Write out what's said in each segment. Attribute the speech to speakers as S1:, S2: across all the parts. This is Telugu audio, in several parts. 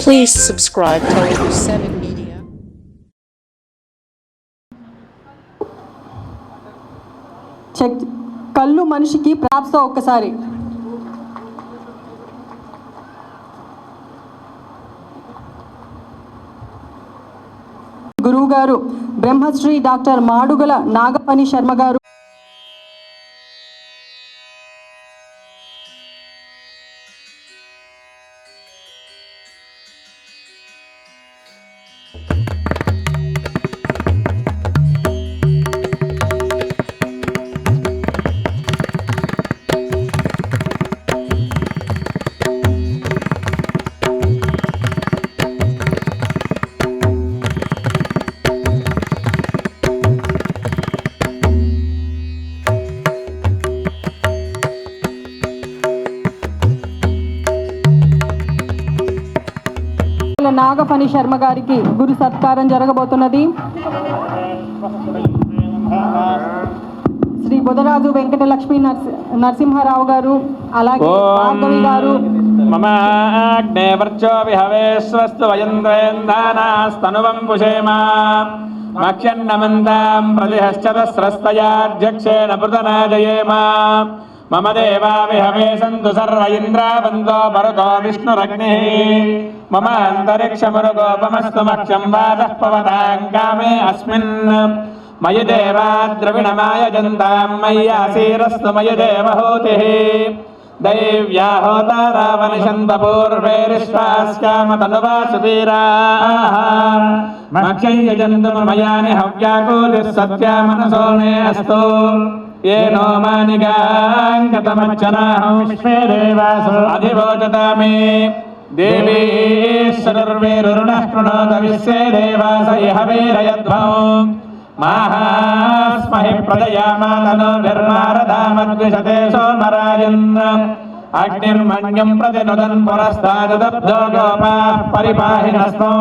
S1: Please subscribe to 7 Media.
S2: Check కళ్ళు మనిషికి ప్రాప్స్తో ఒక్కసారి గురువు గారు బ్రహ్మశ్రీ డాక్టర్ మాడుగుల నాగఫణి శర్మ గారు నాగఫణి శర్మ గారికి గురు సత్కారం జరగబోతున్నది. శ్రీ బుధరాజు వెంకట లక్ష్మీ నరసింహారావు గారు, అలాగే భార్గవి గారు.
S3: మమ అగ్నే వర్చో విహవేశ్వస్తు వయంద్రేందానాస్తనువం పుషేమ మక్షన్నమంతాం ప్రతిహశ్చతస్రస్తయాధ్యక్షేణ పృతనాజయేమ మమ దేవా విహవే సంతు సర్వ ఇంద్రావందో భరతో విష్ణురగ్నిః మమ అంతరిక్షమురుగోపమస్తు మక్షం వాదః పవతాం కామే అస్మిన్ మయి దేవా ద్రవిణమాయజంతాం మయ్యాసీరస్తు మయి దేవహూతిః దైవ్యా హోతారావనిషంతపూర్వేరిష్టాస్కామతనువాసువీరాః మక్షం యజంతు మయాని హవ్యాకూతిః సత్యా మనసో మే అస్తు येनो मानिकाङ्गतमच्चनाहं विश्वे देवासो अधिवोचतामे देवी सर्वेरुणः कृणोत विश्वे देवास इह वीरयध्वौ माहास्महि प्रजयामातनो निर्मारधामद्विषते सोमराजन् अग्निर्मण्यं प्रतिनुदन् पुरस्ताददब्धो गोपाः परिपाहिनस्मौ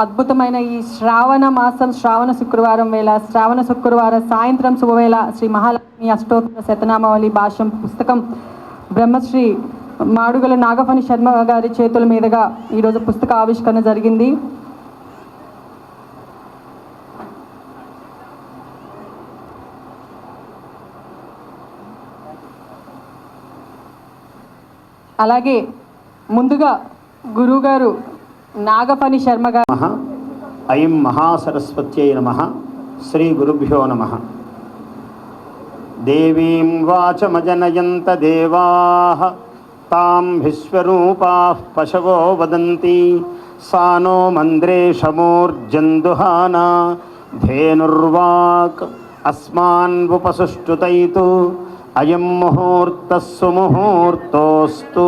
S2: అద్భుతమైన ఈ శ్రావణ మాసం శ్రావణ శుక్రవారం వేళ శ్రావణ శుక్రవారం సాయంత్రం శుభవేళ శ్రీ మహాలక్ష్మి అష్టోత్తర శతనామావళి భాష్యం పుస్తకం బ్రహ్మశ్రీ మాడుగుల నాగఫణి శర్మ గారి చేతుల మీదుగా ఈరోజు పుస్తక ఆవిష్కరణ జరిగింది. అలాగే ముందుగా గురువుగారు నాగఫణి శర్మ గారు
S4: ఐం మహాసరస్వత్యై నమః శ్రీ గురుభ్యో నమః. దేవీం వాచమజనయంత దేవాః తాం విశ్వరూపాః పశవో వదంతి సానో మంద్రేషమూర్జందుహానా ధేనుర్వాక్ అస్మాన్ ఉపసుష్టుతైతు అయం ముహూర్తః సుముహూర్తోస్తు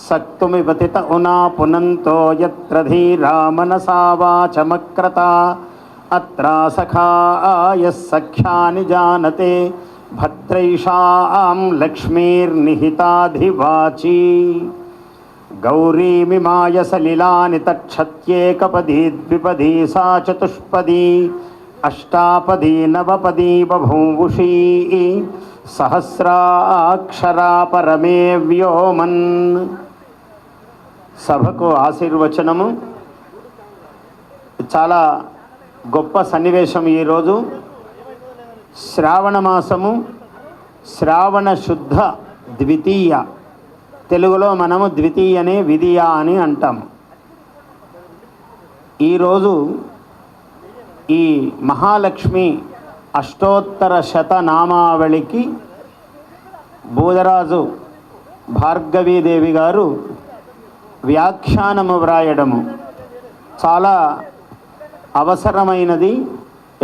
S4: సక్తుమివతిత ఉనా పునంతో యత్ర ధీరా మనసా వాచమక్రత అత్రా సఖాయః సఖ్యాని జానతే భద్రైషాం లక్ష్మీర్నిహితాధివాచీ గౌరీమిమాయ సలిలాని తక్షత్యేకపదీ ద్విపదీ సా చతుష్పదీ అష్టాపదీ నవపదీ బభూవుషీ సహస్రాక్షరా పరమే వ్యోమన్. సభకు ఆశీర్వచనము. చాలా గొప్ప సన్నివేశం ఈరోజు. శ్రావణ మాసము, శ్రావణ శుద్ధ ద్వితీయ, తెలుగులో మనము ద్వితీయనే విధియ అని అంటాము. ఈరోజు ఈ మహాలక్ష్మి అష్టోత్తర శతనామావళికి బూదరాజు భార్గవీదేవి గారు వ్యాఖ్యానము వ్రాయడము చాలా అవసరమైనది.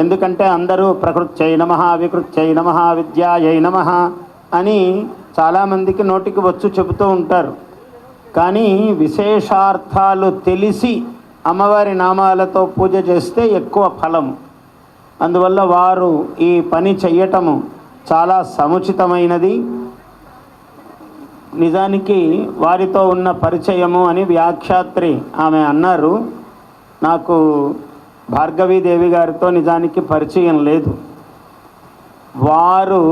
S4: ఎందుకంటే అందరూ ప్రకృత్యై నమః, వికృత్యై నమః, విద్యాయై నమః అని చాలామందికి నోటికి వచ్చు చెబుతూ ఉంటారు. కానీ విశేషార్థాలు తెలిసి అమ్మవారి నామాలతో పూజ చేస్తే ఎక్కువ ఫలము. అందువల్ల వారు ఈ పని చెయ్యటము చాలా సముచితమైనది. నిజానికి వారితో ఉన్న పరిచయము అని వ్యాఖ్యాత్రి ఆమె అన్నారు. నాకు భార్గవీదేవి గారితో నిజానికి పరిచయం లేదు. వారు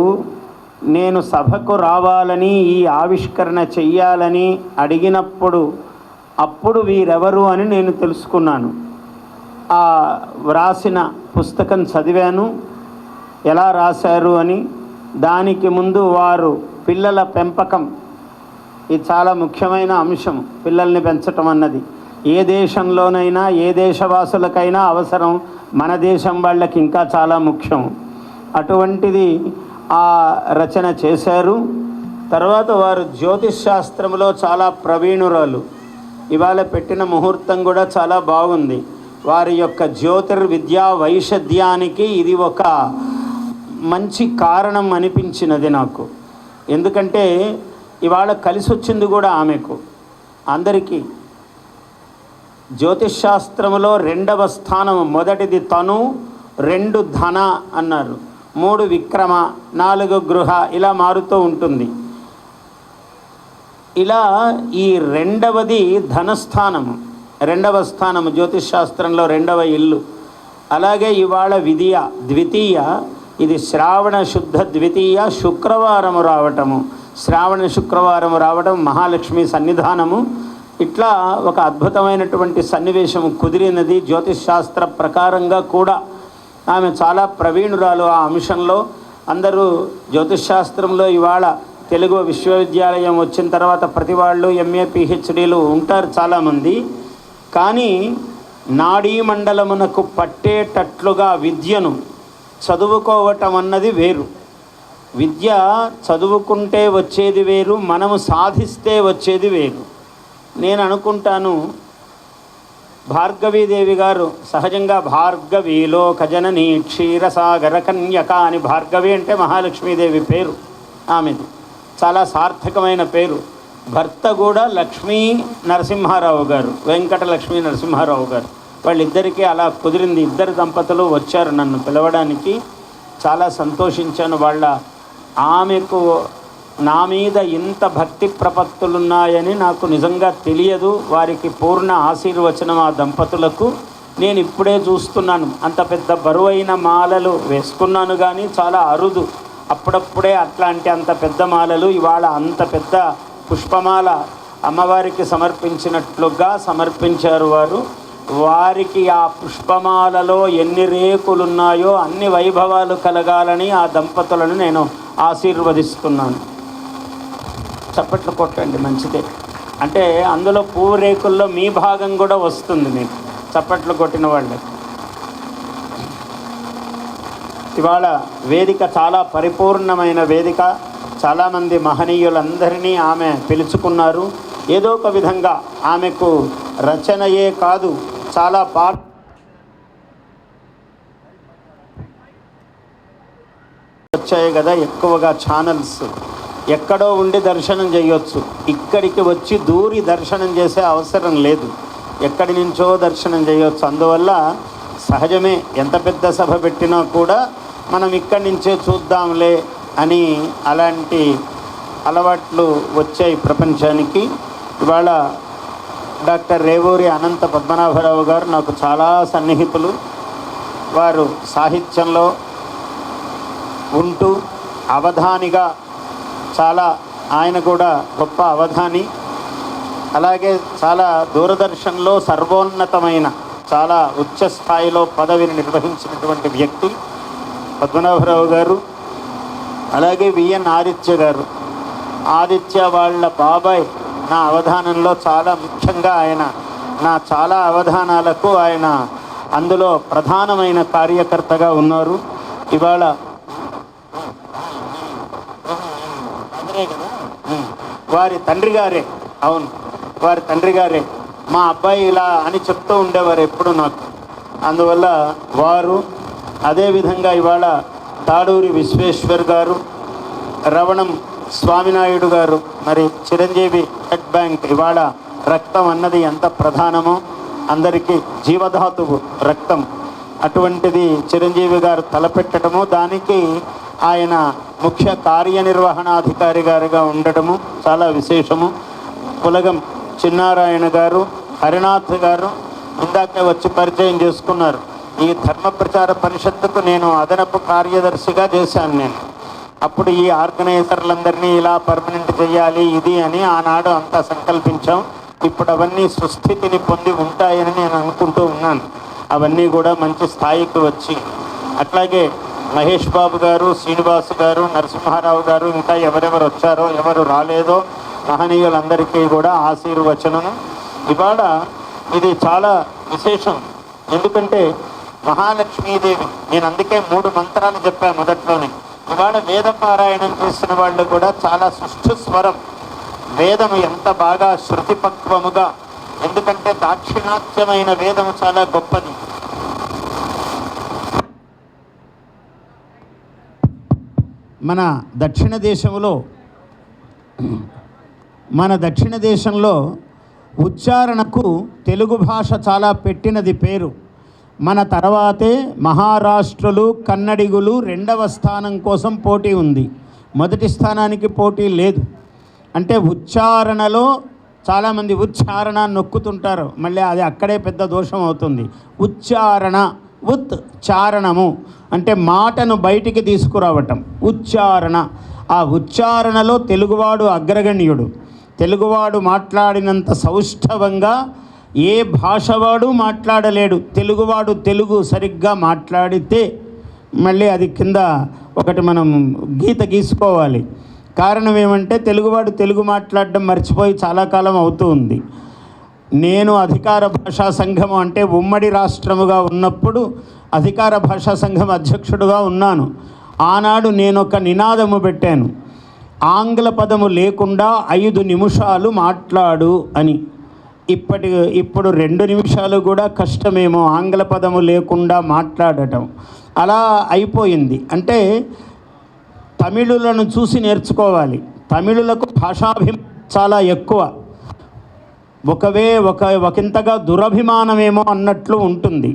S4: నేను సభకు రావాలని, ఈ ఆవిష్కరణ చెయ్యాలని అడిగినప్పుడు అప్పుడు వీరెవరు అని నేను తెలుసుకున్నాను. ఆ వ్రాసిన పుస్తకం చదివాను, ఎలా రాశారు అని. దానికి ముందు వారు పిల్లల పెంపకం, ఇది చాలా ముఖ్యమైన అంశం. పిల్లల్ని పెంచటం అన్నది ఏ దేశంలోనైనా ఏ దేశవాసులకైనా అవసరం, మన దేశం వాళ్ళకి ఇంకా చాలా ముఖ్యం. అటువంటిది ఆ రచన చేశారు. తర్వాత వారు జ్యోతిష్ శాస్త్రంలో చాలా ప్రవీణురాలు. ఇవాళ పెట్టిన ముహూర్తం కూడా చాలా బాగుంది. వారి యొక్క జ్యోతిర్విద్యా వైషధ్యానికి ఇది ఒక మంచి కారణం అనిపించినది నాకు. ఎందుకంటే ఇవాళ కలిసి వచ్చింది కూడా ఆమెకు. అందరికీ జ్యోతిష్ శాస్త్రములో 2వ స్థానం, మొదటిది తను, 2 ధన అన్నారు, 3 విక్రమ, 4 గృహ, ఇలా మారుతూ ఉంటుంది. ఇలా ఈ 2వది ధనస్థానము, 2వ స్థానము జ్యోతిష్ శాస్త్రంలో 2వ ఇల్లు. అలాగే ఇవాళ విధియ ద్వితీయ, ఇది శ్రావణ శుద్ధ ద్వితీయ, శుక్రవారము రావటము, శ్రావణ శుక్రవారము రావడం, మహాలక్ష్మి సన్నిధానము. ఇట్లా ఒక అద్భుతమైనటువంటి సన్నివేశం కుదిరినది. జ్యోతిష్ శాస్త్ర ప్రకారంగా కూడా ఆమె చాలా ప్రవీణురాలు ఆ అంశంలో. అందరూ జ్యోతిష్ శాస్త్రంలో ఇవాళ తెలుగు విశ్వవిద్యాలయం వచ్చిన తర్వాత ప్రతి వాళ్ళు ఎంఏ పిహెచ్డీలు ఉంటారు చాలామంది. కానీ నాడీ మండలమునకు పట్టేటట్లుగా విద్యను చదువుకోవటం అన్నది వేరు. విద్య చదువుకుంటే వచ్చేది వేరు, మనము సాధిస్తే వచ్చేది వేరు. నేను అనుకుంటాను భార్గవీదేవి గారు సహజంగా భార్గవీలో ఖజనని క్షీరసాగర కన్యక అని, భార్గవి అంటే మహాలక్ష్మీదేవి పేరు ఆమెది, చాలా సార్థకమైన పేరు. భర్త కూడా లక్ష్మీ నరసింహారావు గారు, వెంకట లక్ష్మీ నరసింహారావు గారు. వాళ్ళిద్దరికీ అలా కుదిరింది. 2 దంపతులు వచ్చారు నన్ను పిలవడానికి. చాలా సంతోషించాను. ఆమెకు నా మీద ఇంత భక్తి ప్రపత్తులున్నాయని నాకు నిజంగా తెలియదు. వారికి పూర్ణ ఆశీర్వచనం ఆ దంపతులకు. నేను ఇప్పుడే చూస్తున్నాను. అంత పెద్ద బరువైన మాలలు వేసుకున్నాను కానీ చాలా అరుదు. అప్పుడప్పుడే అట్లాంటి అంత పెద్ద మాలలు, ఇవాళ అంత పెద్ద పుష్పమాల అమ్మవారికి సమర్పించినట్లుగా సమర్పించారు వారు. వారికి ఆ పుష్పమాలలో ఎన్ని రేకులున్నాయో అన్ని వైభవాలు కలగాలని ఆ దంపతులను నేను ఆశీర్వదిస్తున్నాను. చప్పట్లు కొట్టండి, మంచిదే. అంటే అందులో పువ్వు రేకుల్లో మీ భాగం కూడా వస్తుంది మీకు, చప్పట్లు కొట్టిన వాళ్ళకి. ఇవాళ వేదిక చాలా పరిపూర్ణమైన వేదిక. చాలామంది మహనీయులందరినీ ఆమె పిలుచుకున్నారు. ఏదో ఒక విధంగా ఆమెకు రచనయే కాదు, చాలా వచ్చాయి కదా ఎక్కువగా ఛానల్స్. ఎక్కడో ఉండి దర్శనం చేయొచ్చు, ఇక్కడికి వచ్చి దూరి దర్శనం చేసే అవసరం లేదు, ఎక్కడి నుంచో దర్శనం చేయొచ్చు. అందువల్ల సహజమే, ఎంత పెద్ద సభ పెట్టినా కూడా మనం ఇక్కడి నుంచే చూద్దాంలే అని అలాంటి అలవాట్లు వచ్చాయి ప్రపంచానికి. ఇవాళ డాక్టర్ రేవూరి అనంత పద్మనాభరావు గారు నాకు చాలా సన్నిహితులు. వారు సాహిత్యంలో ఉంటూ అవధానిగా చాలా, ఆయన కూడా గొప్ప అవధాని. అలాగే చాలా దూరదర్శన్లో సర్వోన్నతమైన చాలా ఉచ్చ స్థాయిలో పదవిని నిర్వహించినటువంటి వ్యక్తి పద్మనాభరావు గారు. అలాగే విఎన్ ఆదిత్య గారు. ఆదిత్య వాళ్ళ బాబాయ్ నా అవధానంలో చాలా ముఖ్యంగా నా చాలా అవధానాలకు ఆయన అందులో ప్రధానమైన కార్యకర్తగా ఉన్నారు. ఇవాళ వారి తండ్రి గారే, అవును వారి తండ్రి గారే మా అబ్బాయి ఇలా అని చెప్తూ ఉండేవారు ఎప్పుడు నాకు. అందువల్ల వారు, అదేవిధంగా ఇవాళ తాడూరి విశ్వేశ్వర్ గారు, రవణం స్వామినాయుడు గారు. మరి చిరంజీవి బ్లడ్ బ్యాంక్, ఇవాళ రక్తం అన్నది ఎంత ప్రధానమో అందరికీ, జీవధాతువు రక్తం, అటువంటిది చిరంజీవి గారు తలపెట్టడము, దానికి ఆయన ముఖ్య కార్యనిర్వహణాధికారి గారుగా ఉండటము చాలా విశేషము. పులగం చిన్నారాయణ గారు, హరినాథ్ గారు ఇందాకే వచ్చి పరిచయం చేసుకున్నారు. ఈ ధర్మ ప్రచార పరిషత్తుకు నేను అదనపు కార్యదర్శిగా చేశాను. నేను అప్పుడు ఈ ఆర్గనైజర్లందరినీ ఇలా పర్మనెంట్ చేయాలి ఇది అని ఆనాడు అంతా సంకల్పించాం. ఇప్పుడు అవన్నీ సుస్థితిని పొంది ఉంటాయని నేను అనుకుంటూ ఉన్నాను. అవన్నీ కూడా మంచి స్థాయికి వచ్చి, అట్లాగే మహేష్ బాబు గారు, శ్రీనివాస్ గారు, నరసింహారావు గారు, ఇంకా ఎవరెవరు వచ్చారో ఎవరు రాలేదో మహనీయులందరికీ కూడా ఆశీర్వచనము. ఇవాళ ఇది చాలా విశేషం. ఎందుకంటే మహాలక్ష్మీదేవి, నేను అందుకే 3 మంత్రాలు చెప్పాను మొదట్లోనే. ఇవాళ వేద పారాయణం చేసిన వాళ్ళు కూడా చాలా సుష్ఠు స్వరం, వేదము ఎంత బాగా శృతిపక్వముగా, ఎందుకంటే దాక్షిణాత్యమైన వేదము చాలా గొప్పది. మన దక్షిణ దేశంలో ఉచ్చారణకు తెలుగు భాష చాలా పెట్టినది పేరు. మన తర్వాతే మహారాష్ట్రులు, కన్నడిగులు 2వ స్థానం కోసం పోటీ ఉంది. మొదటి స్థానానికి పోటీ లేదు. అంటే ఉచ్చారణలో చాలామంది ఉచ్చారణ నొక్కుతుంటారు, మళ్ళీ అది అక్కడే పెద్ద దోషం అవుతుంది. ఉచ్చారణ, చారణము అంటే మాటను బయటికి తీసుకురావటం, ఉచ్చారణ. ఆ ఉచ్చారణలో తెలుగువాడు అగ్రగణ్యుడు. తెలుగువాడు మాట్లాడినంత సౌష్ఠవంగా ఏ భాషవాడు మాట్లాడలేడు. తెలుగువాడు తెలుగు సరిగ్గా మాట్లాడితే మళ్ళీ అది కింద ఒకటి మనం గీత గీసుకోవాలి. కారణం ఏమంటే తెలుగువాడు తెలుగు మాట్లాడడం మర్చిపోయి చాలా కాలం అవుతూ ఉంది. నేను అధికార భాషా సంఘం అంటే ఉమ్మడి రాష్ట్రముగా ఉన్నప్పుడు అధికార భాషా సంఘం అధ్యక్షుడుగా ఉన్నాను. ఆనాడు నేను ఒక నినాదము పెట్టాను, ఆంగ్ల పదము లేకుండా 5 నిమిషాలు మాట్లాడు అని. ఇప్పుడు 2 నిమిషాలు కూడా కష్టమేమో ఆంగ్ల పదము లేకుండా మాట్లాడటం. అలా అయిపోయింది. అంటే తమిళులను చూసి నేర్చుకోవాలి. తమిళులకు భాషాభిమానం చాలా ఎక్కువ. ఒకంతగా దురభిమానమేమో అన్నట్లు ఉంటుంది.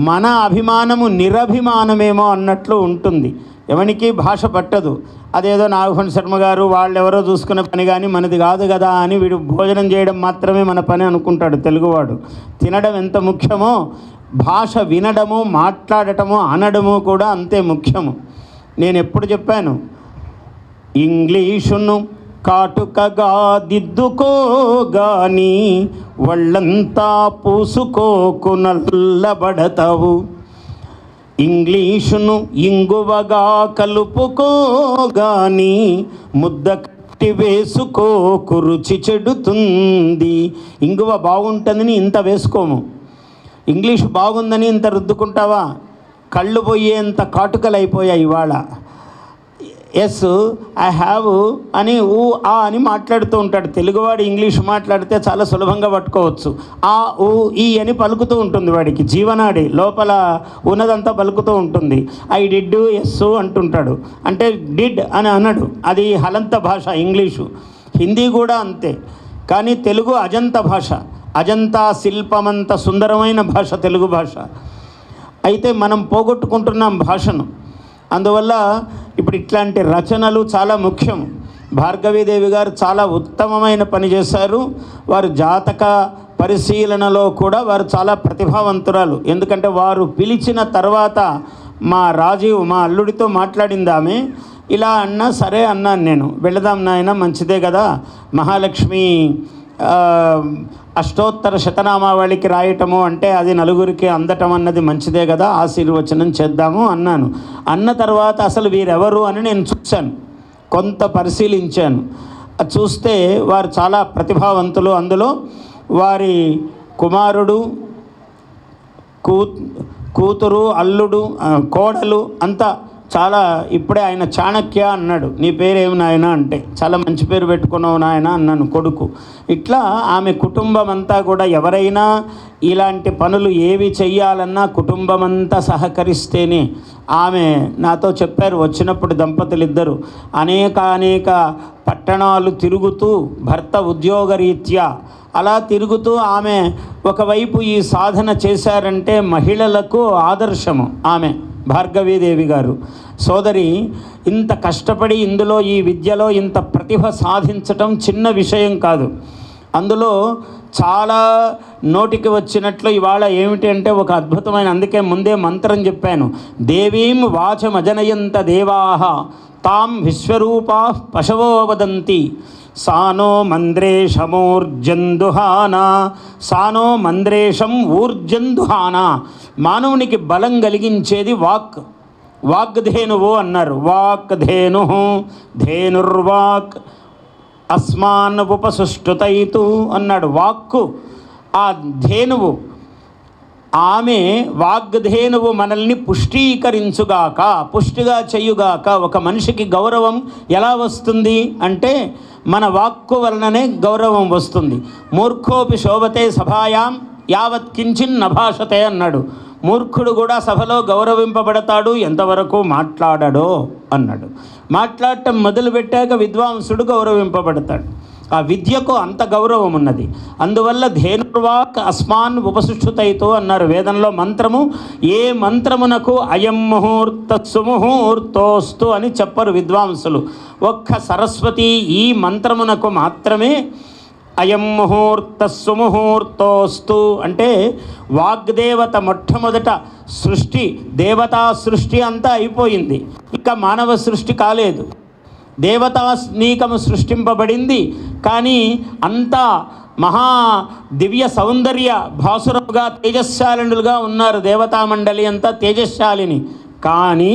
S4: మన అభిమానము నిరభిమానమేమో అన్నట్లు ఉంటుంది. ఎవరికి భాష పట్టదు. అదేదో నాగభన్ శర్మ గారు వాళ్ళెవరో చూసుకునే పని కానీ మనది కాదు కదా అని వీడు భోజనం చేయడం మాత్రమే మన పని అనుకుంటాడు తెలుగువాడు. తినడం ఎంత ముఖ్యమో భాష వినడము, మాట్లాడటము, అనడము కూడా అంతే ముఖ్యము. నేను ఎప్పుడు చెప్పాను, ఇంగ్లీషును కాటుకగా దిద్దుకోగాని వాళ్ళంతా పూసుకోకు నల్లబడతావు. ఇంగ్లీషును ఇంగువగా కలుపుకోగాని ముద్ద కట్టి వేసుకోకు రుచి చెడుతుంది. ఇంగువ బాగుంటుందని ఇంత వేసుకోము, ఇంగ్లీష్ బాగుందని ఇంత రుద్దుకుంటావా? కళ్ళు పోయేంత కాటుకలు అయిపోయాయి ఇవాళ. ఎస్ ఐ హ్యావ్ అని ఆ అని మాట్లాడుతూ ఉంటాడు తెలుగువాడు. ఇంగ్లీష్ మాట్లాడితే చాలా సులభంగా పట్టుకోవచ్చు. ఆ ఈ అని పలుకుతూ ఉంటుంది వాడికి, జీవనాడి లోపల ఉన్నదంతా పలుకుతూ ఉంటుంది. ఐ డిడ్ ఎస్ అంటుంటాడు, అంటే డిడ్ అని అన్నాడు. అది హలంత భాష ఇంగ్లీషు. హిందీ కూడా అంతే. కానీ తెలుగు అజంత భాష, అజంతా శిల్పమంత సుందరమైన భాష తెలుగు భాష. అయితే మనం పోగొట్టుకుంటున్నాం భాషను. అందువల్ల ఇప్పుడు ఇట్లాంటి రచనలు చాలా ముఖ్యం. భార్గవీదేవి గారు చాలా ఉత్తమమైన పని చేశారు. వారు జాతక పరిశీలనలో కూడా వారు చాలా ప్రతిభావంతురాలు. ఎందుకంటే వారు పిలిచిన తర్వాత మా అల్లుడితో మాట్లాడింది ఆమె. ఇలా అన్నా సరే అన్నాను నేను, వెళదాం నాయన మంచిదే కదా, మహాలక్ష్మి అష్టోత్తర శతనామావళికి రాయటము అంటే అది నలుగురికి అందటం అన్నది మంచిదే కదా, ఆశీర్వచనం చేద్దాము అన్నాను. అన్న తర్వాత అసలు వీరెవరు అని నేను చూశాను, కొంత పరిశీలించాను. చూస్తే వారు చాలా ప్రతిభావంతులు. అందులో వారి కుమారుడు, కూతురు, అల్లుడు, కోడలు అంతా చాలా, ఇప్పుడే ఆయన చాణక్య అన్నాడు, నీ పేరేమి నాయన అంటే, చాలా మంచి పేరు పెట్టుకున్నావు నాయన అన్నాను, కొడుకు. ఇట్లా ఆమె కుటుంబం అంతా కూడా, ఎవరైనా ఇలాంటి పనులు ఏవి చెయ్యాలన్నా కుటుంబం అంతా సహకరిస్తేనే. ఆమె నాతో చెప్పారు వచ్చినప్పుడు దంపతులు ఇద్దరు అనేక పట్టణాలు తిరుగుతూ, భర్త ఉద్యోగరీత్యా అలా తిరుగుతూ ఆమె ఒకవైపు ఈ సాధన చేశారంటే మహిళలకు ఆదర్శము. ఆమె భార్గవీదేవి గారు సోదరి ఇంత కష్టపడి ఇందులో, ఈ విద్యలో ఇంత ప్రతిభ సాధించటం చిన్న విషయం కాదు. అందులో చాలా నోటికి వచ్చినట్లు ఇవాళ ఏమిటి అంటే ఒక అద్భుతమైన, అందుకే ముందే మంత్రం చెప్పాను, దేవీం వాచమజనయంత దేవాః తాం విశ్వరూపా పశవో వదంతి సానో మంద్రేషమూర్జందుహానా సానో మంద్రేషం ఊర్జందుహానా. మానవునికి బలం కలిగించేది వాక్, వాగ్ధేనువు అన్నారు. వాక్ ధేను ధేనుర్వాక్ అస్మాన్ ఉపసుష్టుతైతు అన్నాడు. వాక్కు ఆ ధేనువు, ఆమె వాగ్ధేనువు మనల్ని పుష్టీకరించుగాక, పుష్టిగా చెయ్యుగాక. ఒక మనిషికి గౌరవం ఎలా వస్తుంది అంటే మన వాక్కు వలననే గౌరవం వస్తుంది. మూర్ఖోపి శోభతే సభాయాం యావత్ కించిన్ నభాషతే అన్నాడు. మూర్ఖుడు కూడా సభలో గౌరవింపబడతాడు ఎంతవరకు మాట్లాడాడో అన్నాడు. మాట్లాడటం మొదలుపెట్టాక విద్వాంసుడు గౌరవింపబడతాడు. ఆ విద్యకు అంత గౌరవం ఉన్నది. అందువల్ల ధేనుర్వాక్ అస్మాన్ ఉపసుష్టుతైతో అన్నారు వేదంలో మంత్రము. ఏ మంత్రమునకు అయం ముహూర్త సుముహూర్తోస్తు అని చెప్పరు విద్వాంసులు. ఒక్క సరస్వతి ఈ మంత్రమునకు మాత్రమే అయం ముహూర్త సుముహూర్తోస్తు అంటే వాగ్దేవత మొట్టమొదట సృష్టి, దేవతా సృష్టి అంతా అయిపోయింది, ఇంకా మానవ సృష్టి కాలేదు. దేవతాస్నీకము సృష్టింపబడింది, కానీ అంతా మహా దివ్య సౌందర్య భాసురముగా తేజశాలినులుగా ఉన్నారు. దేవతామండలి అంతా తేజశాలిని, కానీ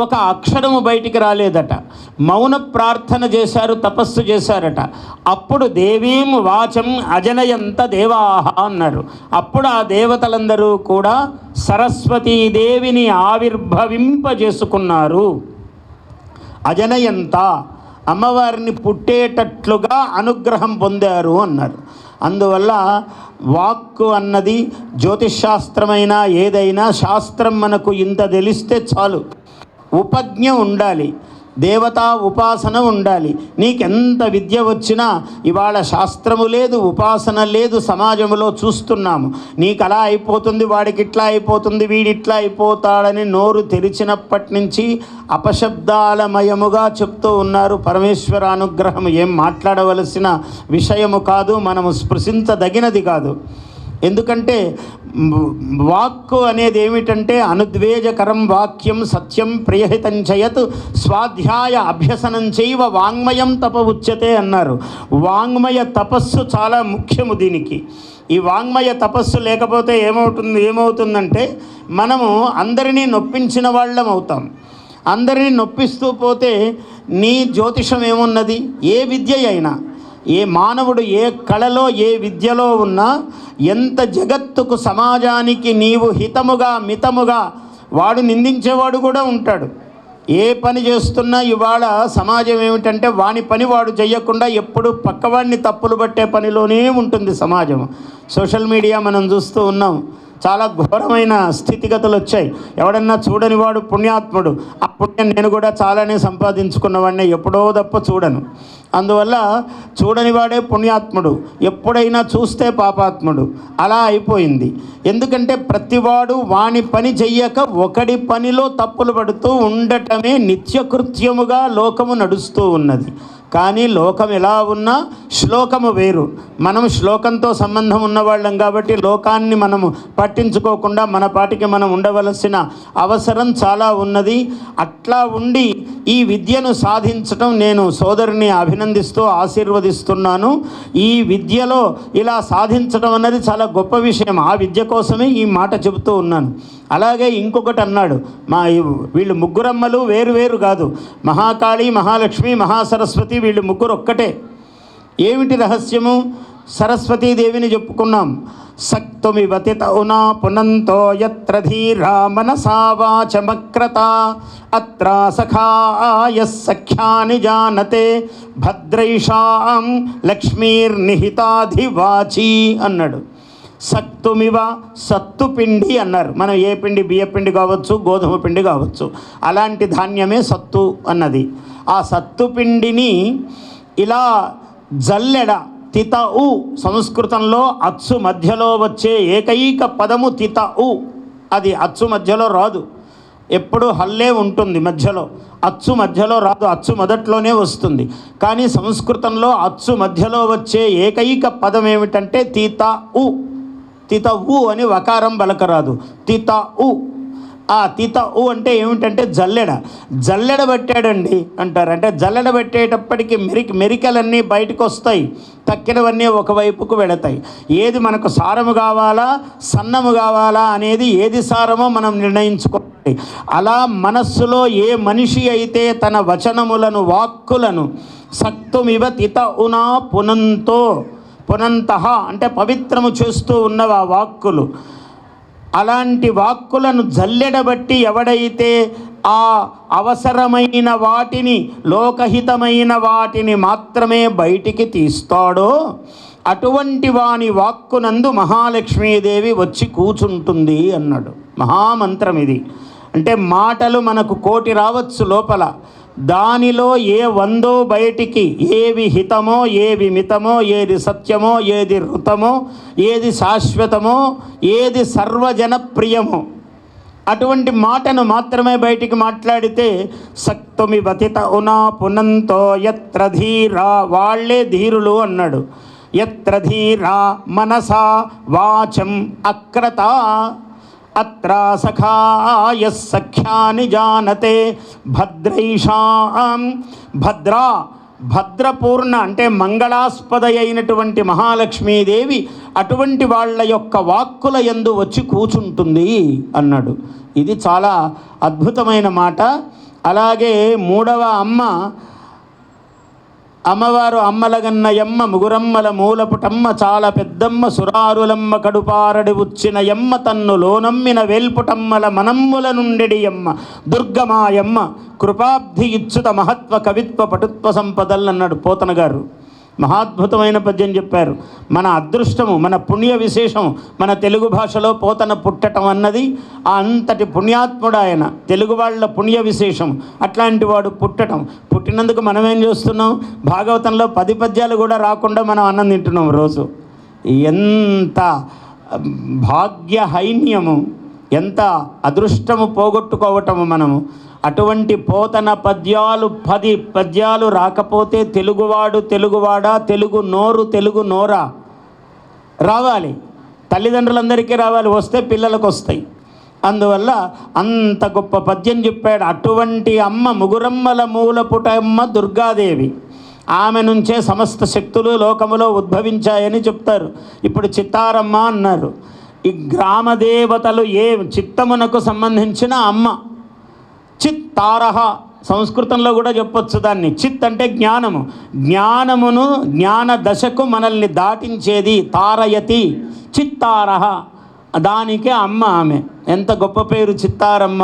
S4: ఒక అక్షరము బయటికి రాలేదట. మౌన ప్రార్థన చేశారు, తపస్సు చేశారట. అప్పుడు దేవీం వాచం అజనయంత దేవాహ అన్నారు. అప్పుడు ఆ దేవతలందరూ కూడా సరస్వతీదేవిని ఆవిర్భవింపజేసుకున్నారు. అజనయంత అమ్మవారిని పుట్టేటట్లుగా అనుగ్రహం పొందారు అన్నారు. అందువల్ల వాక్కు అన్నది జ్యోతిషాస్త్రమైనా ఏదైనా శాస్త్రం మనకు ఇంత తెలిస్తే చాలు. ఉపజ్ఞ ఉండాలి, దేవతా ఉపాసన ఉండాలి. నీకెంత విద్య వచ్చినా ఇవాళ శాస్త్రము లేదు, ఉపాసన లేదు, సమాజంలో చూస్తున్నాము. నీకు అలా అయిపోతుంది, వాడికి ఇట్లా అయిపోతుంది, వీడిట్లా అయిపోతాడని నోరు తెరిచినప్పటి నుంచి అపశబ్దాలమయముగా చెప్తూ ఉన్నారు. పరమేశ్వర అనుగ్రహం ఏం మాట్లాడవలసిన విషయము కాదు, మనము స్పృశించదగినది కాదు. ఎందుకంటే వాక్కు అనేది ఏమిటంటే అనుద్వేజకరం వాక్యం సత్యం ప్రియహితం చయత్ స్వాధ్యాయ అభ్యసనం చేయవ వాంగ్మయం తప ఉచ్యతే అన్నారు. వాంగ్మయ తపస్సు చాలా ముఖ్యము దీనికి. ఈ వాంగ్మయ తపస్సు లేకపోతే ఏమవుతుందంటే మనము అందరినీ నొప్పించిన వాళ్ళం అవుతాం. అందరినీ నొప్పిస్తూ పోతే నీ జ్యోతిషం ఏమున్నది? ఏ విద్య అయినా, ఏ మానవుడు ఏ కళలో ఏ విద్యలో ఉన్నా, ఎంత జగత్తుకు సమాజానికి నీవు హితముగా మితముగా, వాడు నిందించేవాడు కూడా ఉంటాడు. ఏ పని చేస్తున్నా ఇవాళ సమాజం ఏమిటంటే వాని పని వాడు చెయ్యకుండా ఎప్పుడు పక్కవాడిని తప్పులు పట్టే పనిలోనే ఉంటుంది సమాజం. సోషల్ మీడియా మనం చూస్తూ ఉన్నాం, చాలా ఘోరమైన స్థితిగతులు వచ్చాయి. ఎవడన్నా చూడని వాడు పుణ్యాత్ముడు. ఆ పుణ్యం నేను కూడా చాలానే సంపాదించుకున్నవాడిని, ఎప్పుడో తప్ప చూడను. అందువల్ల చూడని వాడే పుణ్యాత్ముడు, ఎప్పుడైనా చూస్తే పాపాత్ముడు. అలా అయిపోయింది. ఎందుకంటే ప్రతివాడు వాని పని చెయ్యక ఒకడి పనిలో తప్పులు పడుతూ ఉండటమే నిత్యకృత్యముగా లోకము నడుస్తూ ఉన్నది. కానీ లోకం ఎలా ఉన్నా శ్లోకము వేరు. మనం శ్లోకంతో సంబంధం ఉన్నవాళ్ళం కాబట్టి లోకాన్ని మనము పట్టించుకోకుండా మన పాటికి మనం ఉండవలసిన అవసరం చాలా ఉన్నది. అట్లా ఉండి ఈ విద్యను సాధించటం నేను సోదరుని అభినందిస్తూ ఆశీర్వదిస్తున్నాను. ఈ విద్యలో ఇలా సాధించడం అన్నది చాలా గొప్ప విషయం. ఆ విద్య కోసమే ఈ మాట చెబుతూ ఉన్నాను. అలాగే ఇంకొకటి అన్నాడు, వీళ్ళు ముగ్గురమ్మలు వేరు వేరు కాదు, మహాకాళి, మహాలక్ష్మి, మహాసరస్వతి వీళ్ళు ముగ్గురు ఒక్కటే. ఏమిటి రహస్యము? సరస్వతీదేవిని చెప్పుకున్నాం. సక్తుమివతిత ఉనా పునంతో యత్ర ధీరా మనసా వాచమక్రత అత్ర సఖాయ సఖ్యాని జానతే భద్రైషాం లక్ష్మీర్నిహితాధివాచి అన్నాడు. సత్తుమివ, సత్తు పిండి అన్నారు. మనం ఏ పిండి, బియ్య పిండి కావచ్చు, గోధుమ పిండి కావచ్చు, అలాంటి ధాన్యమే సత్తు అన్నది. ఆ సత్తు పిండిని ఇలా జల్లెడ, తిత ఉ, సంస్కృతంలో అచ్చు మధ్యలో వచ్చే ఏకైక పదము తిత ఉ. అది అచ్చు మధ్యలో రాదు, ఎప్పుడు హల్లే ఉంటుంది మధ్యలో, అచ్చు మధ్యలో రాదు, అచ్చు మొదట్లోనే వస్తుంది. కానీ సంస్కృతంలో అచ్చు మధ్యలో వచ్చే ఏకైక పదం ఏమిటంటే తిత ఉ. తిత ఉ అని వకారం బలకరాదు, తిత ఉ. ఆ తిత ఉ అంటే ఏమిటంటే జల్లెడ పెట్టాడండి అంటారు. అంటే జల్లెడ పెట్టేటప్పటికి మెరికలన్నీ బయటకు వస్తాయి, తక్కినవన్నీ ఒకవైపుకు వెళతాయి. ఏది మనకు సారము కావాలా, సన్నము కావాలా అనేది ఏది సారమో మనం నిర్ణయించుకోవాలి. అలా మనస్సులో ఏ మనిషి అయితే తన వచనములను, వాక్కులను సక్తుమివ తిత ఉనా పునంతో, పునంతః అంటే పవిత్రము చేస్తూ ఉన్నవి ఆ వాక్కులు. అలాంటి వాక్కులను జల్లెడబట్టి ఎవడైతే ఆ అవసరమైన వాటిని, లోకహితమైన వాటిని మాత్రమే బయటికి తీస్తాడో అటువంటి వాని వాక్కునందు మహాలక్ష్మీదేవి వచ్చి కూచుంటుంది అన్నాడు. మహామంత్రం ఇది. అంటే మాటలు మనకు 1,000,000 రావచ్చు లోపల, దానిలో ఏ 100 బయటికి, ఏవి హితమో, ఏవి మితమో, ఏది సత్యమో, ఏది ఋతమో, ఏది శాశ్వతమో, ఏది సర్వజనప్రియమో అటువంటి మాటను మాత్రమే బయటికి మాట్లాడితే సక్తుమి వతిత ఉనా పునంతో యత్ర ధీరా, వాళ్ళే ధీరులు అన్నాడు. యత్ర ధీరా మనసా వాచం అక్రత అత్ర సఖాయ సఖ్యాని జానతే భద్రైషాం. భద్రపూర్ణ అంటే మంగళాస్పద అయినటువంటి మహాలక్ష్మీదేవి అటువంటి వాళ్ళ యొక్క వాక్కుల యందు వచ్చి కూచుంటుంది అన్నాడు. ఇది చాలా అద్భుతమైన మాట. అలాగే 3వ అమ్మవారు అమ్మలగన్నయమ్మ, ముగురమ్మల మూలపుటమ్మ, చాలా పెద్దమ్మ, సురారులమ్మ, కడుపారడి ఉచ్చిన యమ్మ, తన్ను లోనమ్మిన వేల్పుటమ్మల మనమ్ముల నుండెడి యమ్మ, దుర్గమాయమ్మ, కృపాబ్ధి ఇచ్చుత మహత్వ కవిత్వ పటుత్వ సంపదలు అన్నాడు పోతన గారు. మహాద్భుతమైన పద్యం చెప్పారు. మన అదృష్టము, మన పుణ్య విశేషం, మన తెలుగు భాషలో పోతన పుట్టటం అన్నది అంతటి పుణ్యాత్ముడు ఆయన. తెలుగు వాళ్ళ పుణ్య విశేషం అట్లాంటి వాడు పుట్టినందుకు మనం ఏం చేస్తున్నాం? భాగవతంలో 10 పద్యాలు కూడా రాకుండా మనం అన్నం తింటున్నాం రోజు. ఎంత భాగ్యహైన్యము, ఎంత అదృష్టము పోగొట్టుకోవటము మనము. అటువంటి పోతన పద్యాలు 10 పద్యాలు రాకపోతే తెలుగువాడా, తెలుగు నోరా రావాలి. తల్లిదండ్రులందరికీ రావాలి, వస్తే పిల్లలకు వస్తాయి. అందువల్ల అంత గొప్ప పద్యం చెప్పాడు. అటువంటి అమ్మ, ముగురమ్మల మూలపుటమ్మ దుర్గాదేవి. ఆమె నుంచే సమస్త శక్తులు లోకములో ఉద్భవించాయని చెప్తారు. ఇప్పుడు చిత్తారమ్మ అన్నారు. ఈ గ్రామదేవతలు ఏ చిత్తమునకు సంబంధించిన అమ్మ. చిత్తారహ సంస్కృతంలో కూడా చెప్పొచ్చు దాన్ని. చిత్ అంటే జ్ఞానము, జ్ఞాన దశకు మనల్ని దాటించేది తారయతి చిత్తారహ, దానికే అమ్మ ఆమె. ఎంత గొప్ప పేరు చిత్తారమ్మ.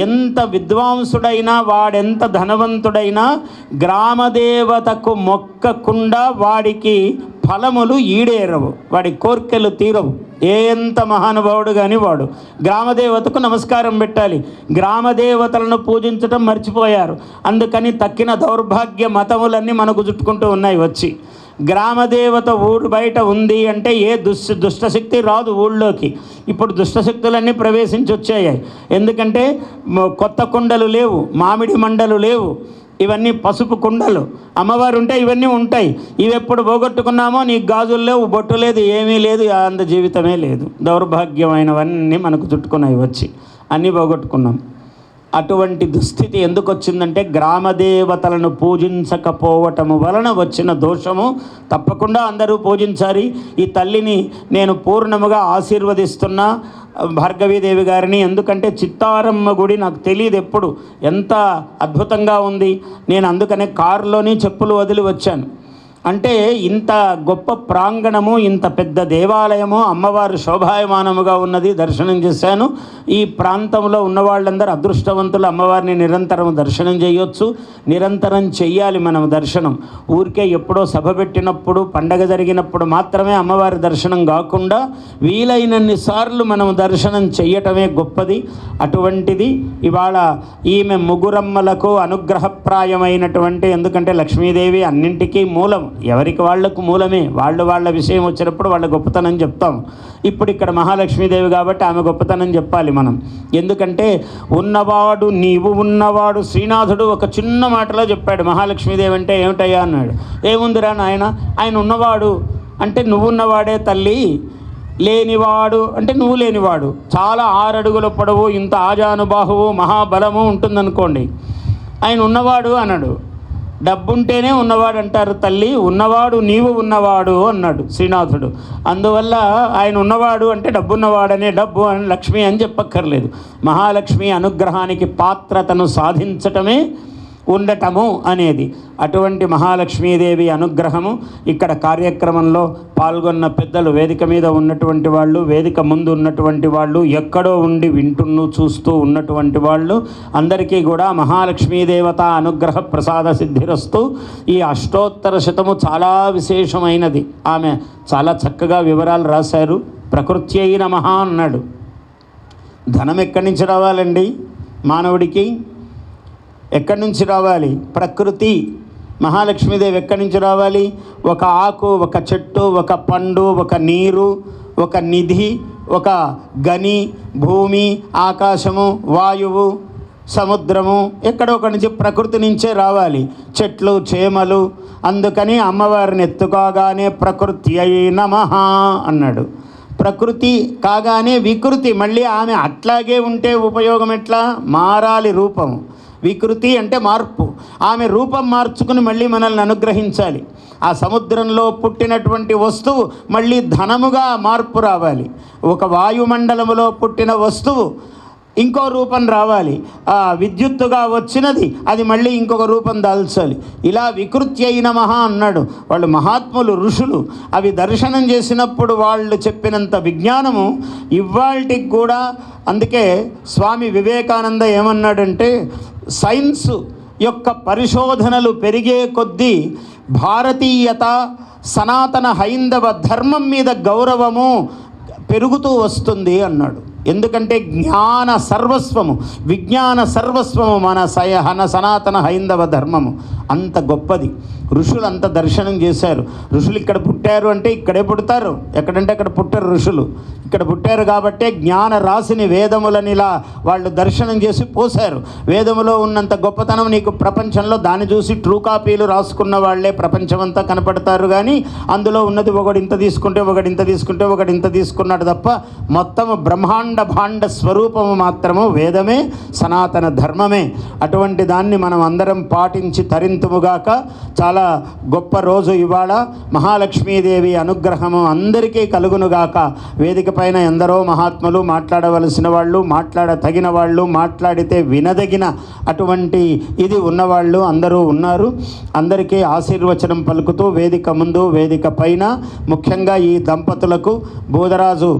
S4: ఎంత విద్వాంసుడైనా, వాడెంత ధనవంతుడైనా గ్రామదేవతకు మొక్కకుండా వాడికి ఫలములు ఈడేరవు, వాడి కోర్కెలు తీరవు. ఎంత మహానుభావుడు కానీ వాడు గ్రామదేవతకు నమస్కారం పెట్టాలి. గ్రామదేవతలను పూజించటం మర్చిపోయారు. అందుకని తక్కిన దౌర్భాగ్య మతములన్నీ మనకు చుట్టుకుంటూ ఉన్నాయి వచ్చి. గ్రామదేవత ఊరు బయట ఉంది అంటే ఏ దుష్టశక్తి రాదు ఊళ్ళోకి. ఇప్పుడు దుష్టశక్తులన్నీ ప్రవేశించి వచ్చాయి. ఎందుకంటే కొత్త కొండలు లేవు, మామిడి మండలు లేవు, ఇవన్నీ పసుపు కుండలు. అమ్మవారు ఉంటే ఇవన్నీ ఉంటాయి. ఇవి ఎప్పుడు పోగొట్టుకున్నామో నీకు గాజులు లేవు, బొట్టు లేదు, ఏమీ లేదు, అంత జీవితమే లేదు. దౌర్భాగ్యమైనవన్నీ మనకు చుట్టుకున్నాయి వచ్చి, అన్నీ పోగొట్టుకున్నాం. అటువంటి దుస్థితి ఎందుకు వచ్చిందంటే గ్రామదేవతలను పూజించకపోవటము వలన వచ్చిన దోషము. తప్పకుండా అందరూ పూజించాలి. ఈ తల్లిని నేను పూర్ణముగా ఆశీర్వదిస్తున్నా, భార్గవీదేవి గారిని. ఎందుకంటే చిత్తారమ్మ గుడి నాకు తెలియదు ఎప్పుడు, ఎంత అద్భుతంగా ఉంది. నేను అందుకనే కారులోని చెప్పులు వదిలి వచ్చాను. అంటే ఇంత గొప్ప ప్రాంగణము, ఇంత పెద్ద దేవాలయము, అమ్మవారు శోభాయమానముగా ఉన్నది, దర్శనం చేశాను. ఈ ప్రాంతంలో ఉన్నవాళ్ళందరూ అదృష్టవంతులు. అమ్మవారిని నిరంతరం దర్శనం చేయొచ్చు, నిరంతరం చెయ్యాలి మనం దర్శనం. ఊరికే ఎప్పుడో సభ పెట్టినప్పుడు, పండగ జరిగినప్పుడు మాత్రమే అమ్మవారి దర్శనం కాకుండా వీలైనన్ని సార్లు మనం దర్శనం చెయ్యటమే గొప్పది. అటువంటిది ఇవాళ ఈమె ముగురమ్మలకు అనుగ్రహప్రాయమైనటువంటి, ఎందుకంటే లక్ష్మీదేవి అన్నింటికీ మూలం, ఎవరికి వాళ్లకు మూలమే. వాళ్ళ విషయం వచ్చినప్పుడు వాళ్ళ గొప్పతనం చెప్తాం. ఇప్పుడు ఇక్కడ మహాలక్ష్మీదేవి కాబట్టి ఆమె గొప్పతనం చెప్పాలి మనం. ఎందుకంటే ఉన్నవాడు నీవు ఉన్నవాడు. శ్రీనాథుడు ఒక చిన్న మాటలో చెప్పాడు, మహాలక్ష్మీదేవి అంటే ఏమిటయ్యా అన్నాడు. ఏముందిరా నాయన, ఆయన ఉన్నవాడు అంటే నువ్వున్నవాడే తల్లి, లేనివాడు అంటే నువ్వు లేనివాడు. చాలా 6 అడుగుల పొడవు, ఇంత ఆజానుబాహువు, మహాబలము ఉంటుందనుకోండి. ఆయన ఉన్నవాడు అన్నాడు. డబ్బుంటేనే ఉన్నవాడు అంటారు తల్లి, ఉన్నవాడు నీవు ఉన్నవాడు అన్నాడు శ్రీనాథుడు. అందువల్ల ఆయన ఉన్నవాడు అంటే డబ్బున్నవాడనే, డబ్బు అని లక్ష్మి అని చెప్పక్కర్లేదు. మహాలక్ష్మి అనుగ్రహానికి పాత్రతను సాధించటమే ఉండటము అనేది. అటువంటి మహాలక్ష్మీదేవి అనుగ్రహము ఇక్కడ కార్యక్రమంలో పాల్గొన్న పెద్దలు, వేదిక మీద ఉన్నటువంటి వాళ్ళు, వేదిక ముందు ఉన్నటువంటి వాళ్ళు, ఎక్కడో ఉండి చూస్తూ ఉన్నటువంటి వాళ్ళు అందరికీ కూడా మహాలక్ష్మీదేవత అనుగ్రహ ప్రసాద సిద్ధిరస్తు. ఈ అష్టోత్తర శతము చాలా విశేషమైనది. ఆమె చాలా చక్కగా వివరాలు రాశారు. ప్రకృత్యై నమః అన్నాడు. ధనం ఎక్కడి నుంచి రావాలండి మానవుడికి? ఎక్కడి నుంచి రావాలి? ప్రకృతి. మహాలక్ష్మీదేవి ఎక్కడి నుంచి రావాలి? ఒక ఆకు, ఒక చెట్టు, ఒక పండు, ఒక నీరు, ఒక నిధి, ఒక గని, భూమి, ఆకాశము, వాయువు, సముద్రము, ఎక్కడో ఒకటి నుంచి ప్రకృతి నుంచే రావాలి. చెట్లు, చేమలు. అందుకని అమ్మవారిని ఎత్తుకోగానే ప్రకృతి అయి నమః అన్నాడు. ప్రకృతి కాగానే వికృతి. మళ్ళీ ఆమె అట్లాగే ఉంటే ఉపయోగం ఎట్లా? మారాలి రూపము. వికృతి అంటే మార్పు. ఆమె రూపం మార్చుకుని మళ్ళీ మనల్ని అనుగ్రహించాలి. ఆ సముద్రంలో పుట్టినటువంటి వస్తువు మళ్ళీ ధనముగా మార్పు రావాలి. ఒక వాయుమండలములో పుట్టిన వస్తువు ఇంకో రూపం రావాలి. ఆ విద్యుత్తుగా వచ్చినది అది మళ్ళీ ఇంకొక రూపం దాల్చాలి. ఇలా వికృత్యై నమః అన్నాడు. వాళ్ళు మహాత్ములు, ఋషులు. అవి దర్శనం చేసినప్పుడు వాళ్ళు చెప్పినంత విజ్ఞానము ఇవాల్టికి కూడా. అందుకే స్వామి వివేకానంద ఏమన్నాడంటే, సైన్స్ యొక్క పరిశోధనలు పెరిగే కొద్దీ భారతీయత, సనాతన హైందవ ధర్మం మీద గౌరవము పెరుగుతూ వస్తుంది అన్నాడు. ఎందుకంటే జ్ఞాన సర్వస్వము, విజ్ఞాన సర్వస్వము మన సనాతన హైందవ ధర్మము. అంత గొప్పది. ఋషులు అంత దర్శనం చేశారు. ఋషులు ఇక్కడ పుట్టారు అంటే ఇక్కడే పుడతారు, ఎక్కడంటే అక్కడ పుట్టారు ఋషులు. ఇక్కడ పుట్టారు కాబట్టే జ్ఞాన రాశిని, వేదములనిలా వాళ్ళు దర్శనం చేసి పోశారు. వేదములో ఉన్నంత గొప్పతనం నీకు ప్రపంచంలో దాన్ని చూసి ట్రూ కాపీలు రాసుకున్న వాళ్ళే ప్రపంచమంతా కనపడతారు. కానీ అందులో ఉన్నది ఒకటి ఇంత తీసుకుంటే, ఒకటి ఇంత తీసుకుంటే, ఒకటి ఇంత తీసుకున్నాడు తప్ప మొత్తము బ్రహ్మాండ భాండ స్వరూపము మాత్రము వేదమే, సనాతన ధర్మమే. అటువంటి దాన్ని మనం అందరం పాటించి తరింతుముగాక. చాలా గొప్ప రోజు ఇవాళ. మహాలక్ష్మీదేవి అనుగ్రహము అందరికీ కలుగునుగాక. వేదిక పైన ఎందరో మహాత్ములు, మాట్లాడవలసిన వాళ్ళు, మాట్లాడతగిన వాళ్ళు, మాట్లాడితే వినదగిన అటువంటి ఇది ఉన్నవాళ్ళు అందరూ ఉన్నారు. అందరికీ ఆశీర్వచనం పలుకుతూ వేదిక ముందు, వేదిక పైన ముఖ్యంగా ఈ దంపతులకు బోధరాజు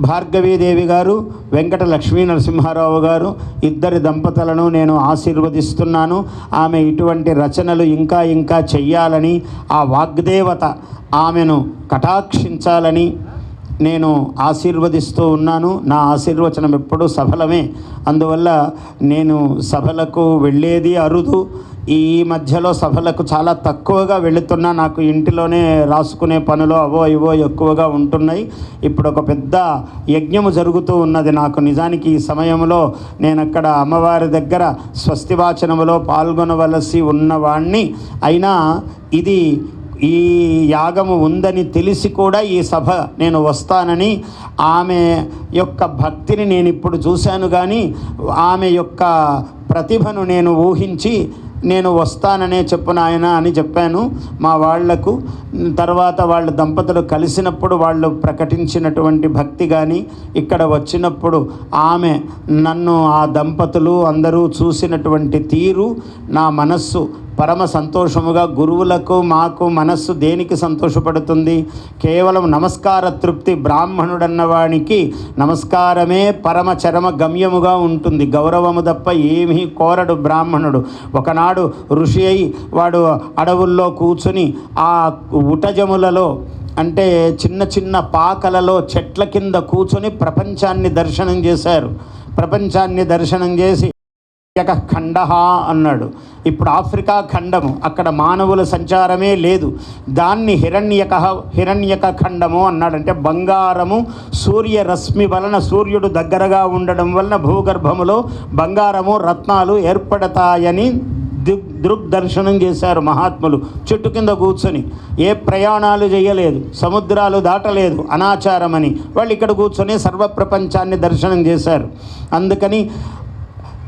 S4: భార్గవీదేవి గారు, వెంకట లక్ష్మీ నరసింహారావు గారు, ఇద్దరి దంపతులను నేను ఆశీర్వదిస్తున్నాను. ఆమె ఇటువంటి రచనలు ఇంకా ఇంకా చెయ్యాలని, ఆ వాగ్దేవత ఆమెను కటాక్షించాలని నేను ఆశీర్వదిస్తూ ఉన్నాను. నా ఆశీర్వచనం ఎప్పుడూ సఫలమే. అందువల్ల నేను సభలకు వెళ్ళేది అరుదు. ఈ మధ్యలో సభలకు చాలా తక్కువగా వెళుతున్నా. నాకు ఇంటిలోనే రాసుకునే పనులు అవో ఇవో ఎక్కువగా ఉంటున్నాయి. ఇప్పుడు ఒక పెద్ద యజ్ఞము జరుగుతూ ఉన్నది నాకు. నిజానికి ఈ సమయంలో నేను అక్కడ అమ్మవారి దగ్గర స్వస్తి వాచనములో పాల్గొనవలసి ఉన్నవాణ్ణి. అయినా ఈ యాగము ఉందని తెలిసి కూడా ఈ సభ నేను వస్తానని, ఆమె యొక్క భక్తిని నేను ఇప్పుడు చూశాను, కానీ ఆమె యొక్క ప్రతిభను నేను ఊహించి నేను వస్తాననే చెప్పు నాయన అని చెప్పాను మా వాళ్లకు. తర్వాత వాళ్ళ దంపతులు కలిసినప్పుడు వాళ్ళు ప్రకటించినటువంటి భక్తి కానీ ఇక్కడ వచ్చినప్పుడు ఆమె నన్ను ఆ దంపతులు అందరూ చూసినటువంటి తీరు నా మనస్సు పరమ సంతోషముగా, గురువులకు మాకు మనస్సు దేనికి సంతోషపడుతుంది? కేవలం నమస్కార తృప్తి. బ్రాహ్మణుడన్నవానికి నమస్కారమే పరమ చరమ గమ్యముగా ఉంటుంది. గౌరవము తప్ప ఏమీ కోరడు బ్రాహ్మణుడు. ఒకనాడు ఋషి అయి వాడు అడవుల్లో కూర్చుని ఆ ఉటజములలో అంటే చిన్న చిన్న పాకలలో చెట్ల కింద కూర్చొని ప్రపంచాన్ని దర్శనం చేశారు. ప్రపంచాన్ని దర్శనం చేసి ఖండ అన్నాడు. ఇప్పుడు ఆఫ్రికా ఖండము, అక్కడ మానవుల సంచారమే లేదు. దాన్ని హిరణ్యక ఖండము అన్నాడు. అంటే బంగారము సూర్యరశ్మి వలన, సూర్యుడు దగ్గరగా ఉండడం వలన భూగర్భములో బంగారము రత్నాలు ఏర్పడతాయని దృగ్దర్శనం చేశారు మహాత్ములు. చెట్టు కింద కూర్చొని ఏ ప్రయాణాలు చేయలేదు, సముద్రాలు దాటలేదు, అనాచారమని వాళ్ళు ఇక్కడ కూర్చొని సర్వప్రపంచాన్ని దర్శనం చేశారు. అందుకని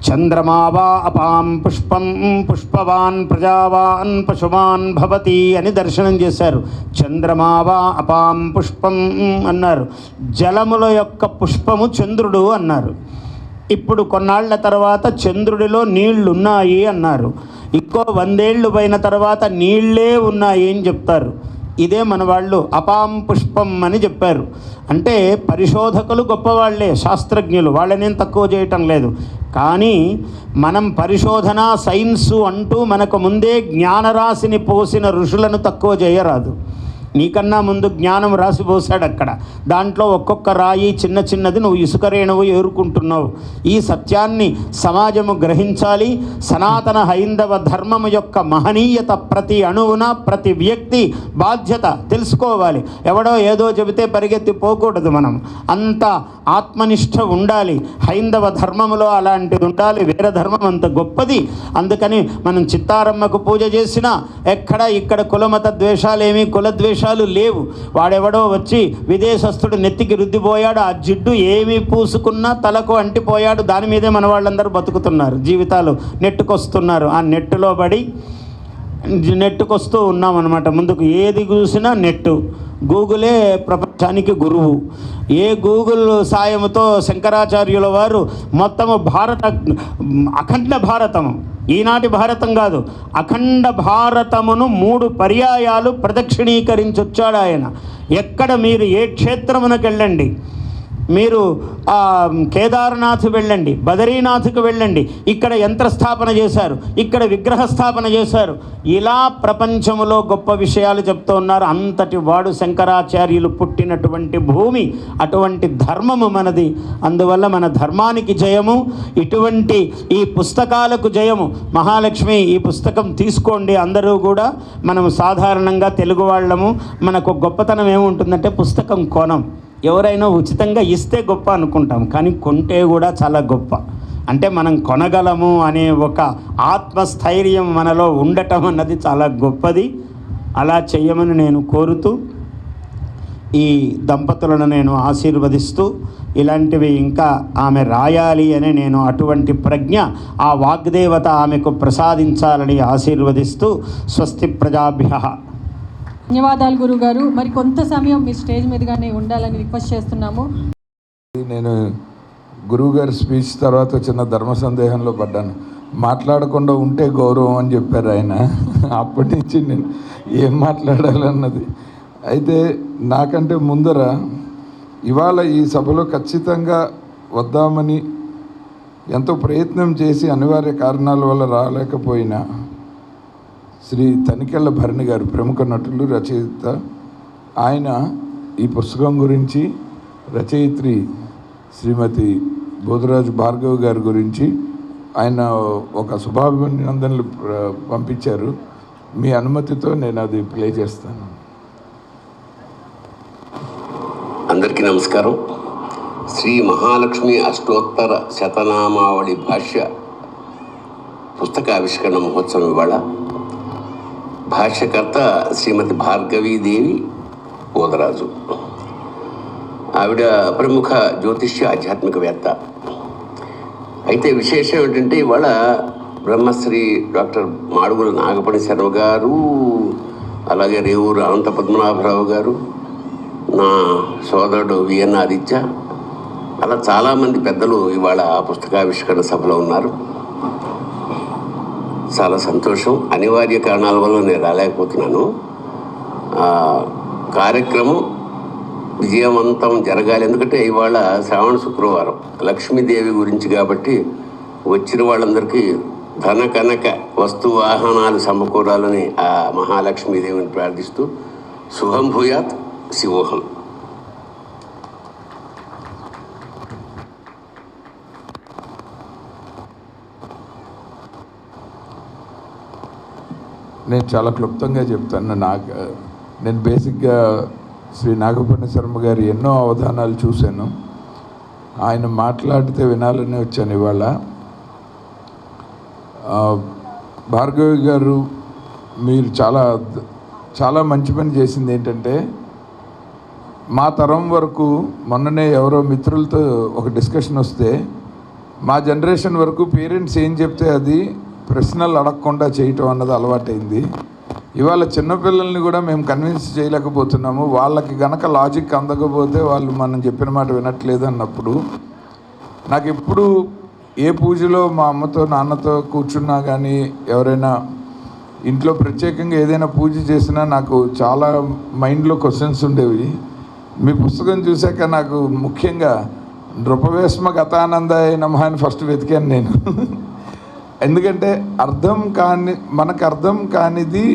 S4: చంద్రమావా అపాం పుష్పం పుష్పవాన్ ప్రజావాన్ పశుమాన్ భవతి అని దర్శనం చేశారు. చంద్రమావా అపాం పుష్పం అన్నారు. జలముల యొక్క పుష్పము చంద్రుడు అన్నారు. ఇప్పుడు కొన్నాళ్ల తర్వాత చంద్రుడిలో నీళ్లున్నాయి అన్నారు. ఇంకో 100 ఏళ్ళు పోయిన తర్వాత నీళ్ళే ఉన్నాయి అని చెప్తారు. ఇదే మన వాళ్ళు అపాం పుష్పం అని చెప్పారు. అంటే పరిశోధకులు గొప్పవాళ్లే, శాస్త్రజ్ఞులు, వాళ్ళనేం తక్కువ చేయటం లేదు. కానీ మనం పరిశోధన సైన్సు అంటూ మనకు ముందే జ్ఞానరాశిని పోసిన ఋషులను తక్కువ చేయరాదు. నీకన్నా ముందు జ్ఞానం రాసిపోసాడు అక్కడ. దాంట్లో ఒక్కొక్క రాయి చిన్న చిన్నది నువ్వు ఇసుక రేణువు ఏరుకుంటున్నావు. ఈ సత్యాన్ని సమాజము గ్రహించాలి. సనాతన హైందవ ధర్మము యొక్క మహనీయత ప్రతి అణువున ప్రతి వ్యక్తి బాధ్యత తెలుసుకోవాలి. ఎవడో ఏదో చెబితే పరిగెత్తి పోకూడదు. మనం అంత ఆత్మనిష్ట ఉండాలి. హైందవ ధర్మములో అలాంటిది ఉండాలి. వేరే ధర్మం అంత గొప్పది. అందుకని మనం చిత్తారమ్మకు పూజ చేసినా ఇక్కడ కులమత ద్వేషాలేమీ, కులద్వేషాలు లేవు. వాడెవడో వచ్చి విదేశస్థుడు నెత్తికి రుద్దిపోయాడు, ఆ జిడ్డు ఏమీ పూసుకున్నా తలకు అంటిపోయాడు. దాని మీదే మన వాళ్ళందరూ బతుకుతున్నారు, జీవితాలు నెట్టుకొస్తున్నారు. ఆ నెట్టులో పడి నెట్టుకొస్తూ ఉన్నామన్నమాట. ముందుకు ఏది చూసినా నెట్టు. గూగులే ప్రపంచానికి గురువు. ఏ గూగుల్ సాయంతో శంకరాచార్యుల వారు మొత్తము అఖండ భారతము, ఈనాటి భారతం కాదు, అఖండ భారతమును 3 పర్యాయాలు ప్రదక్షిణీకరించొచ్చాడు ఆయన. ఎక్కడ మీరు ఏ క్షేత్రమునకు వెళ్ళండి, మీరు కేదార్నాథ్ వెళ్ళండి, బదరీనాథ్కు వెళ్ళండి, ఇక్కడ యంత్రస్థాపన చేశారు, ఇక్కడ విగ్రహ స్థాపన చేశారు. ఇలా ప్రపంచంలో గొప్ప విషయాలు చెప్తూ ఉన్నారు. అంతటి వాడు శంకరాచార్యులు పుట్టినటువంటి భూమి. అటువంటి ధర్మము మనది. అందువల్ల మన ధర్మానికి జయము. ఇటువంటి ఈ పుస్తకాలకు జయము. మహాలక్ష్మి ఈ పుస్తకం తీసుకోండి అందరూ కూడా. మనం సాధారణంగా తెలుగు వాళ్ళము, మనకు గొప్పతనం ఏముంటుందంటే పుస్తకం కొనం. ఎవరైనా ఉచితంగా ఇస్తే గొప్ప అనుకుంటాం, కానీ కొంటే కూడా చాలా గొప్ప. అంటే మనం కొనగలము అనే ఒక ఆత్మస్థైర్యం మనలో ఉండటం అన్నది చాలా గొప్పది. అలా చెయ్యమని నేను కోరుతూ ఈ దంపతులను నేను ఆశీర్వదిస్తూ, ఇలాంటివి ఇంకా ఆమె రాయాలి అని నేను అటువంటి ప్రజ్ఞ ఆ వాగ్దేవత ఆమెకు ప్రసాదించాలని ఆశీర్వదిస్తూ స్వస్తి ప్రజాభ్యః.
S2: ధన్యవాదాలు గురుగారు. మరి కొంత సమయం మీ స్టేజ్ మీదగానే ఉండాలని రిక్వెస్ట్ చేస్తున్నాము.
S5: నేను గురువుగారి స్పీచ్ తర్వాత చిన్న ధర్మ సందేహంలో పడ్డాను. మాట్లాడకుండా ఉంటే గౌరవం అని చెప్పారు ఆయన. అప్పటి నుంచి నేను ఏం మాట్లాడాలన్నది. అయితే నాకంటే ముందర ఇవాళ ఈ సభలో ఖచ్చితంగా వద్దామని ఎంతో ప్రయత్నం చేసి అనివార్య కారణాల వల్ల రాలేకపోయినా శ్రీ తనికెళ్ళ భరణి గారు, ప్రముఖ నటులు, రచయిత, ఆయన ఈ పుస్తకం గురించి రచయిత్రి శ్రీమతి బోధరాజు భార్గవ్ గారి గురించి ఆయన ఒక శుభాభినందనలు పంపించారు. మీ అనుమతితో నేను అది ప్లే చేస్తాను.
S6: అందరికీ నమస్కారం. శ్రీ మహాలక్ష్మి అష్టోత్తర శతనామావళి భాష్య పుస్తకావిష్కరణ మహోత్సవం ఇవాళ. భాష్యకర్త శ్రీమతి భార్గవీదేవి బోధరాజు. ఆవిడ ప్రముఖ జ్యోతిష్య ఆధ్యాత్మికవేత్త. అయితే విశేషం ఏంటంటే ఇవాళ బ్రహ్మశ్రీ డాక్టర్ మాడుగుల నాగపణి శర్మ గారు, అలాగే రేవూరు అనంత పద్మనాభరావు గారు, నా సోదరుడు విఎన్ ఆదిత్య, అలా చాలామంది పెద్దలు ఇవాళ పుస్తకావిష్కరణ సభలో ఉన్నారు. చాలా సంతోషం. అనివార్య కారణాల వల్ల నేను రాలేకపోతున్నాను. కార్యక్రమం విజయవంతం జరగాలి. ఎందుకంటే ఇవాళ శ్రావణ శుక్రవారం లక్ష్మీదేవి గురించి కాబట్టి వచ్చిన వాళ్ళందరికీ ధన కనక వస్తు వాహనాలు సమకూరాలని ఆ మహాలక్ష్మీదేవిని ప్రార్థిస్తూ శుభం భూయాత్, శివోహం.
S5: నేను చాలా క్లుప్తంగా చెప్తాను. నేను బేసిక్గా శ్రీ నాగపణి శర్మ గారి ఎన్నో అవధానాలు చూశాను. ఆయన మాట్లాడితే వినాలని వచ్చాను ఇవాళ. భార్గవి గారు, మీరు చాలా మంచి పని చేసింది ఏంటంటే, మా తరం వరకు మొన్ననే ఎవరో మిత్రులతో ఒక డిస్కషన్ వస్తే, మా జనరేషన్ వరకు పేరెంట్స్ ఏం చెప్తే అది ప్రశ్నలు అడగకుండా చేయటం అన్నది అలవాటైంది. ఇవాళ చిన్నపిల్లల్ని కూడా మేము కన్విన్స్ చేయలేకపోతున్నాము. వాళ్ళకి గనక లాజిక్ అందకపోతే వాళ్ళు మనం చెప్పిన మాట వినట్లేదు అన్నప్పుడు, నాకు ఎప్పుడు ఏ పూజలో మా అమ్మతో నాన్నతో కూర్చున్నా కానీ, ఎవరైనా ఇంట్లో ప్రత్యేకంగా ఏదైనా పూజ చేసినా నాకు చాలా మైండ్లో క్వశ్చన్స్ ఉండేవి. మీ పుస్తకం చూశాక నాకు ముఖ్యంగా నృపవేశ్మ గతానందాయ నమః అని ఫస్ట్ వెతికాను నేను. ఎందుకంటే మనకు అర్థం కానిది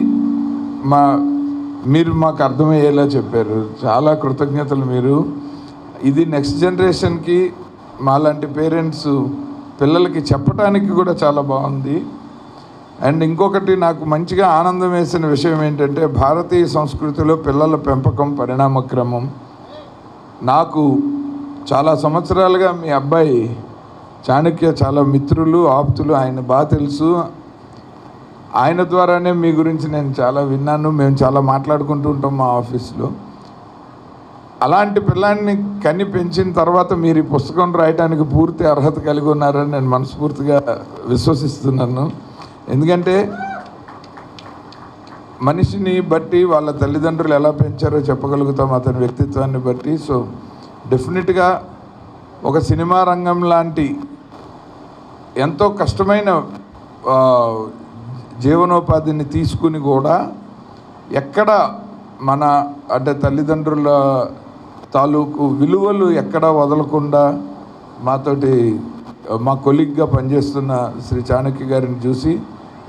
S5: మీరు మాకు అర్థమయ్యేలా చెప్పారు. చాలా కృతజ్ఞతలు. మీరు ఇది నెక్స్ట్ జనరేషన్కి మాలాంటి పేరెంట్స్ పిల్లలకి చెప్పడానికి కూడా చాలా బాగుంది. అండ్ ఇంకొకటి నాకు మంచిగా ఆనందం వేసిన విషయం ఏంటంటే, భారతీయ సంస్కృతిలో పిల్లల పెంపకం పరిణామక్రమం. నాకు చాలా సంవత్సరాలుగా మీ అబ్బాయి చాణక్య చాలా మిత్రులు, ఆప్తులు, ఆయన బాగా తెలుసు. ఆయన ద్వారానే మీ గురించి నేను చాలా విన్నాను. మేము చాలా మాట్లాడుకుంటూ ఉంటాం మా ఆఫీస్లో. అలాంటి పిల్లాన్ని కని పెంచిన తర్వాత మీరు ఈ పుస్తకం రాయడానికి పూర్తి అర్హత కలిగి ఉన్నారని నేను మనస్ఫూర్తిగా విశ్వసిస్తున్నాను. ఎందుకంటే మనిషిని బట్టి వాళ్ళ తల్లిదండ్రులు ఎలా పెంచారో చెప్పగలుగుతాం, అతని వ్యక్తిత్వాన్ని బట్టి. సో డెఫినెట్గా ఒక సినిమా రంగం లాంటి ఎంతో కష్టమైన జీవనోపాధిని తీసుకుని కూడా ఎక్కడ అంటే తల్లిదండ్రుల తాలూకు విలువలు ఎక్కడా వదలకుండా మా కొలీగ్గా పనిచేస్తున్న శ్రీ చాణక్య గారిని చూసి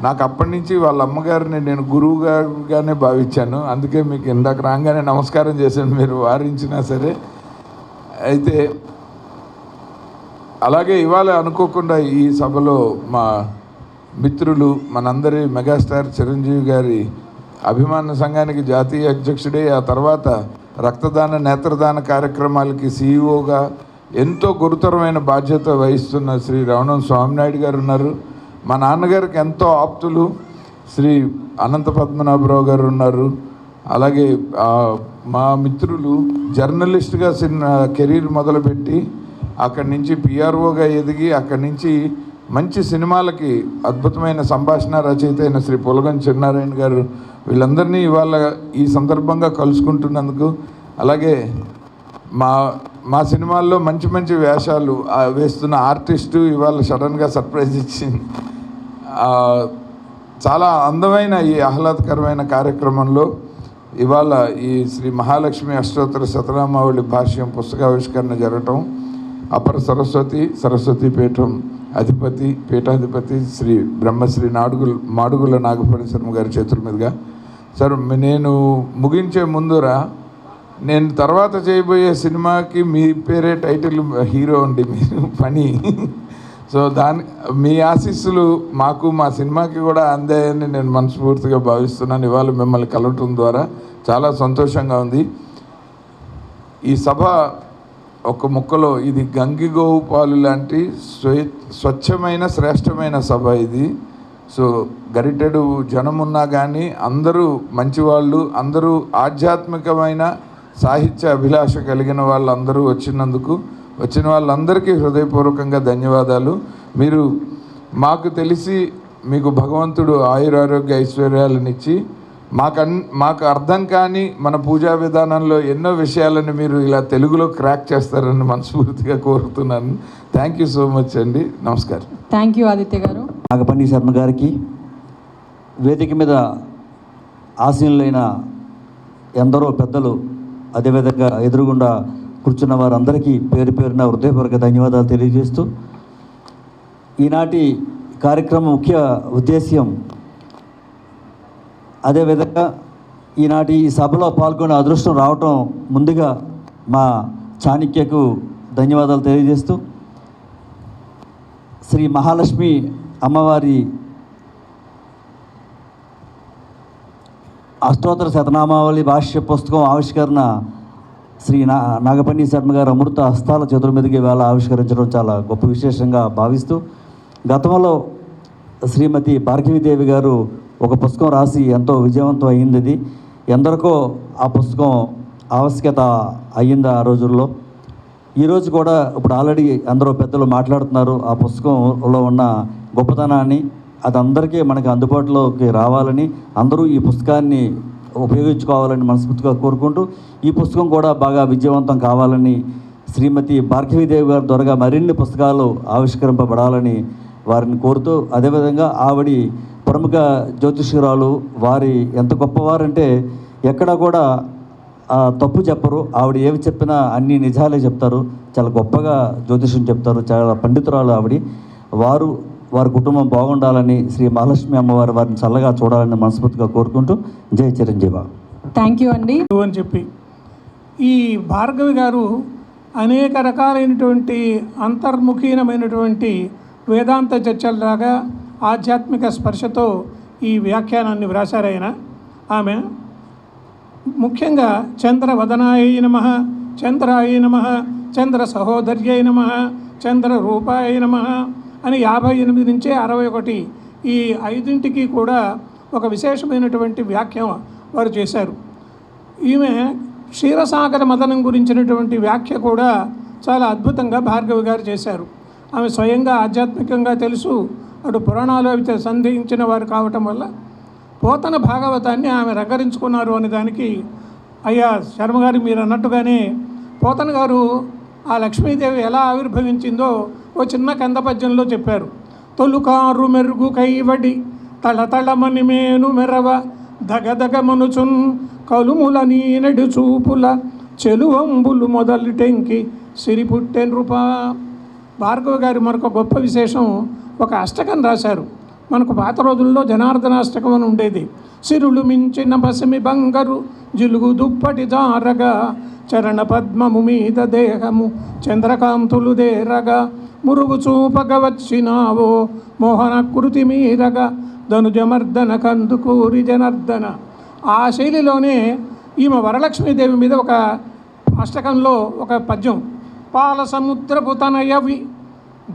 S5: నాకు అప్పటి నుంచి వాళ్ళ అమ్మగారిని నేను గురువు గారుగానే భావించాను. అందుకే మీకు ఇందాక రాగానే నమస్కారం చేశాను, మీరు వారించినా సరే. అయితే అలాగే ఇవాళ అనుకోకుండా ఈ సభలో మా మిత్రులు, మనందరి మెగాస్టార్ చిరంజీవి గారి అభిమాన సంఘానికి జాతీయ అధ్యక్షుడే, ఆ తర్వాత రక్తదాన నేత్రదాన కార్యక్రమాలకి సీఈఓగా ఎంతో గురుతరమైన బాధ్యత వహిస్తున్న శ్రీ రవణం స్వామినాయుడు గారు ఉన్నారు. మా నాన్నగారికి ఎంతో ఆప్తులు శ్రీ అనంత పద్మనాభరావు గారు ఉన్నారు. అలాగే మా మిత్రులు జర్నలిస్ట్గా కెరీర్ మొదలుపెట్టి అక్కడి నుంచి పిఆర్ఓగా ఎదిగి అక్కడి నుంచి మంచి సినిమాలకి అద్భుతమైన సంభాషణ రచయిత అయిన శ్రీ పులగం చిన్నారాయణ గారు, వీళ్ళందరినీ ఇవాళ ఈ సందర్భంగా కలుసుకుంటున్నందుకు, అలాగే మా సినిమాల్లో మంచి మంచి వేషాలు వేస్తున్న ఆర్టిస్టు ఇవాళ సడన్గా సర్ప్రైజ్ ఇచ్చింది. చాలా అందమైన ఈ ఆహ్లాదకరమైన కార్యక్రమంలో ఇవాళ ఈ శ్రీ మహాలక్ష్మి అష్టోత్తర శతనామావళి భాష్యం పుస్తకావిష్కరణ జరగటం, అపర సరస్వతి పీఠం పీఠాధిపతి శ్రీ బ్రహ్మశ్రీ మాడుగుల నాగపణి శర్మ గారి చేతుల మీదుగా. సార్, నేను ముగించే ముందర నేను తర్వాత చేయబోయే సినిమాకి మీ పేరే టైటిల్ హీరో అండి మీరు పని. సో మీ ఆశీస్సులు మాకు మా సినిమాకి కూడా అందాయని నేను మనస్ఫూర్తిగా భావిస్తున్నాను. ఇవాళ మిమ్మల్ని కలవటం ద్వారా చాలా సంతోషంగా ఉంది. ఈ సభ ఒక ముక్కలో ఇది గంగిగోవు పాలు లాంటి స్వచ్ఛమైన శ్రేష్టమైన సభ ఇది. సో గరిటెడు జనమున్నా కానీ అందరూ మంచివాళ్ళు, అందరూ ఆధ్యాత్మికమైన సాహిత్య అభిలాష కలిగిన వాళ్ళందరూ వచ్చిన వాళ్ళందరికీ హృదయపూర్వకంగా ధన్యవాదాలు. మీరు మాకు తెలిసి మీకు భగవంతుడు ఆయురారోగ్య ఐశ్వర్యాలనిచ్చి మాకు అర్థం కాని మన పూజా విధానంలో ఎన్నో విషయాలను మీరు ఇలా తెలుగులో క్రాక్ చేస్తారని మనస్ఫూర్తిగా కోరుతున్నాను. థ్యాంక్ యూ సో మచ్ అండి. నమస్కారం.
S2: థ్యాంక్ యూ ఆదిత్య గారు.
S7: నాగపల్లి శర్మ గారికి, వేదిక మీద ఆసీనులైన ఎందరో పెద్దలు, అదేవిధంగా ఎదురుగుండా కూర్చున్న వారందరికీ పేరు పేరున హృదయపూర్వక ధన్యవాదాలు తెలియజేస్తూ, ఈనాటి కార్యక్రమం ముఖ్య ఉద్దేశ్యం, అదేవిధంగా ఈనాటి ఈ సభలో పాల్గొనే అదృష్టం రావటం ముందుగా మా చాణక్యకు ధన్యవాదాలు తెలియజేస్తూ, శ్రీ మహాలక్ష్మి అమ్మవారి అష్టోత్తర శతనామావళి భాష్య పుస్తకం ఆవిష్కరణ శ్రీ నాగపల్లి శర్మ గారు అమృత హస్తాల చేతుల మీదుగా వేళ ఆవిష్కరించడం చాలా గొప్ప విశేషంగా భావిస్తూ, గతంలో శ్రీమతి భార్గవీదేవి గారు ఒక పుస్తకం రాసి ఎంతో విజయవంతం అయ్యింది. అది ఎందరికో ఆ పుస్తకం ఆవశ్యకత అయ్యింది ఆ రోజుల్లో. ఈరోజు కూడా ఇప్పుడు ఆల్రెడీ అందరూ పెద్దలు మాట్లాడుతున్నారు ఆ పుస్తకంలో ఉన్న గొప్పతనాన్ని. అది అందరికీ మనకి అందుబాటులోకి రావాలని, అందరూ ఈ పుస్తకాన్ని ఉపయోగించుకోవాలని మనస్ఫూర్తిగా కోరుకుంటూ, ఈ పుస్తకం కూడా బాగా విజయవంతం కావాలని, శ్రీమతి భార్గవీదేవి గారి ద్వారా మరిన్ని పుస్తకాలు ఆవిష్కరింపబడాలని వారిని కోరుతూ, అదేవిధంగా ఆవిడ ప్రముఖ జ్యోతిష్యురాలు, వారి ఎంత గొప్పవారంటే ఎక్కడ కూడా తప్పు చెప్పరు. ఆవిడ ఏవి చెప్పినా అన్ని నిజాలే చెప్తారు. చాలా గొప్పగా జ్యోతిష్యం చెప్తారు. చాలా పండితురాలు ఆవిడ. వారి కుటుంబం బాగుండాలని, శ్రీ మహాలక్ష్మి అమ్మవారి వారిని చల్లగా చూడాలని మనస్ఫూర్తిగా కోరుకుంటూ, జై చిరంజీవ.
S2: థ్యాంక్ యూ అండి
S8: అని చెప్పి ఈ భార్గవి గారు అనేక రకాలైనటువంటి అంతర్ముఖీనమైనటువంటి వేదాంత చర్చల్లాగా ఆధ్యాత్మిక స్పర్శతో ఈ వ్యాఖ్యానాన్ని వ్రాసారైన ఆమె ముఖ్యంగా చంద్రవదనాయ నమః, చంద్రాయ నమః, చంద్ర సహోదర్యై నమః, చంద్ర రూపాయ నమః అని 58 నుంచి 61 ఈ 5ంటికి కూడా ఒక విశేషమైనటువంటి వ్యాఖ్య వారు చేశారు. ఈమె క్షీరసాగర మదనం గురించినటువంటి వ్యాఖ్య కూడా చాలా అద్భుతంగా భార్గవి గారు చేశారు. ఆమె స్వయంగా ఆధ్యాత్మికంగా తెలుసు, అటు పురాణాలు అవి సంధించిన వారు కావటం వల్ల పోతన భాగవతాన్ని ఆమె రగరించుకున్నారు అనే దానికి, అయ్యా శర్మగారు మీరు అన్నట్టుగానే పోతన గారు ఆ లక్ష్మీదేవి ఎలా ఆవిర్భవించిందో ఓ చిన్న కందపద్యంలో చెప్పారు. తొలుకారు మెరుగు కైవడి తళతళమని మేను మెరవ దగదగమనుచున్ కలుముల నీనడి చూపుల చెలువంబులు మొదలుటెంకి సిరిపుట్టె నృపా. భార్గవ గారు మరొక గొప్ప విశేషం, ఒక అష్టకం రాశారు. మనకు పాత రోజుల్లో జనార్దనాష్టకం అని ఉండేది. సిరులు మించిన పసిమి బంగరు జిలుగు దుప్పటి జారగా చరణ పద్మము మీద దేహము చంద్రకాంతులు దేరగా మురుగు చూపగ వచ్చినావో మోహన కృతి మీరగా ధనుజమర్దన కందుకూరి జనార్దన. ఆ శైలిలోనే ఈమె వరలక్ష్మీదేవి మీద ఒక అష్టకంలో ఒక పద్యం, పాల సముద్రపు తనయవి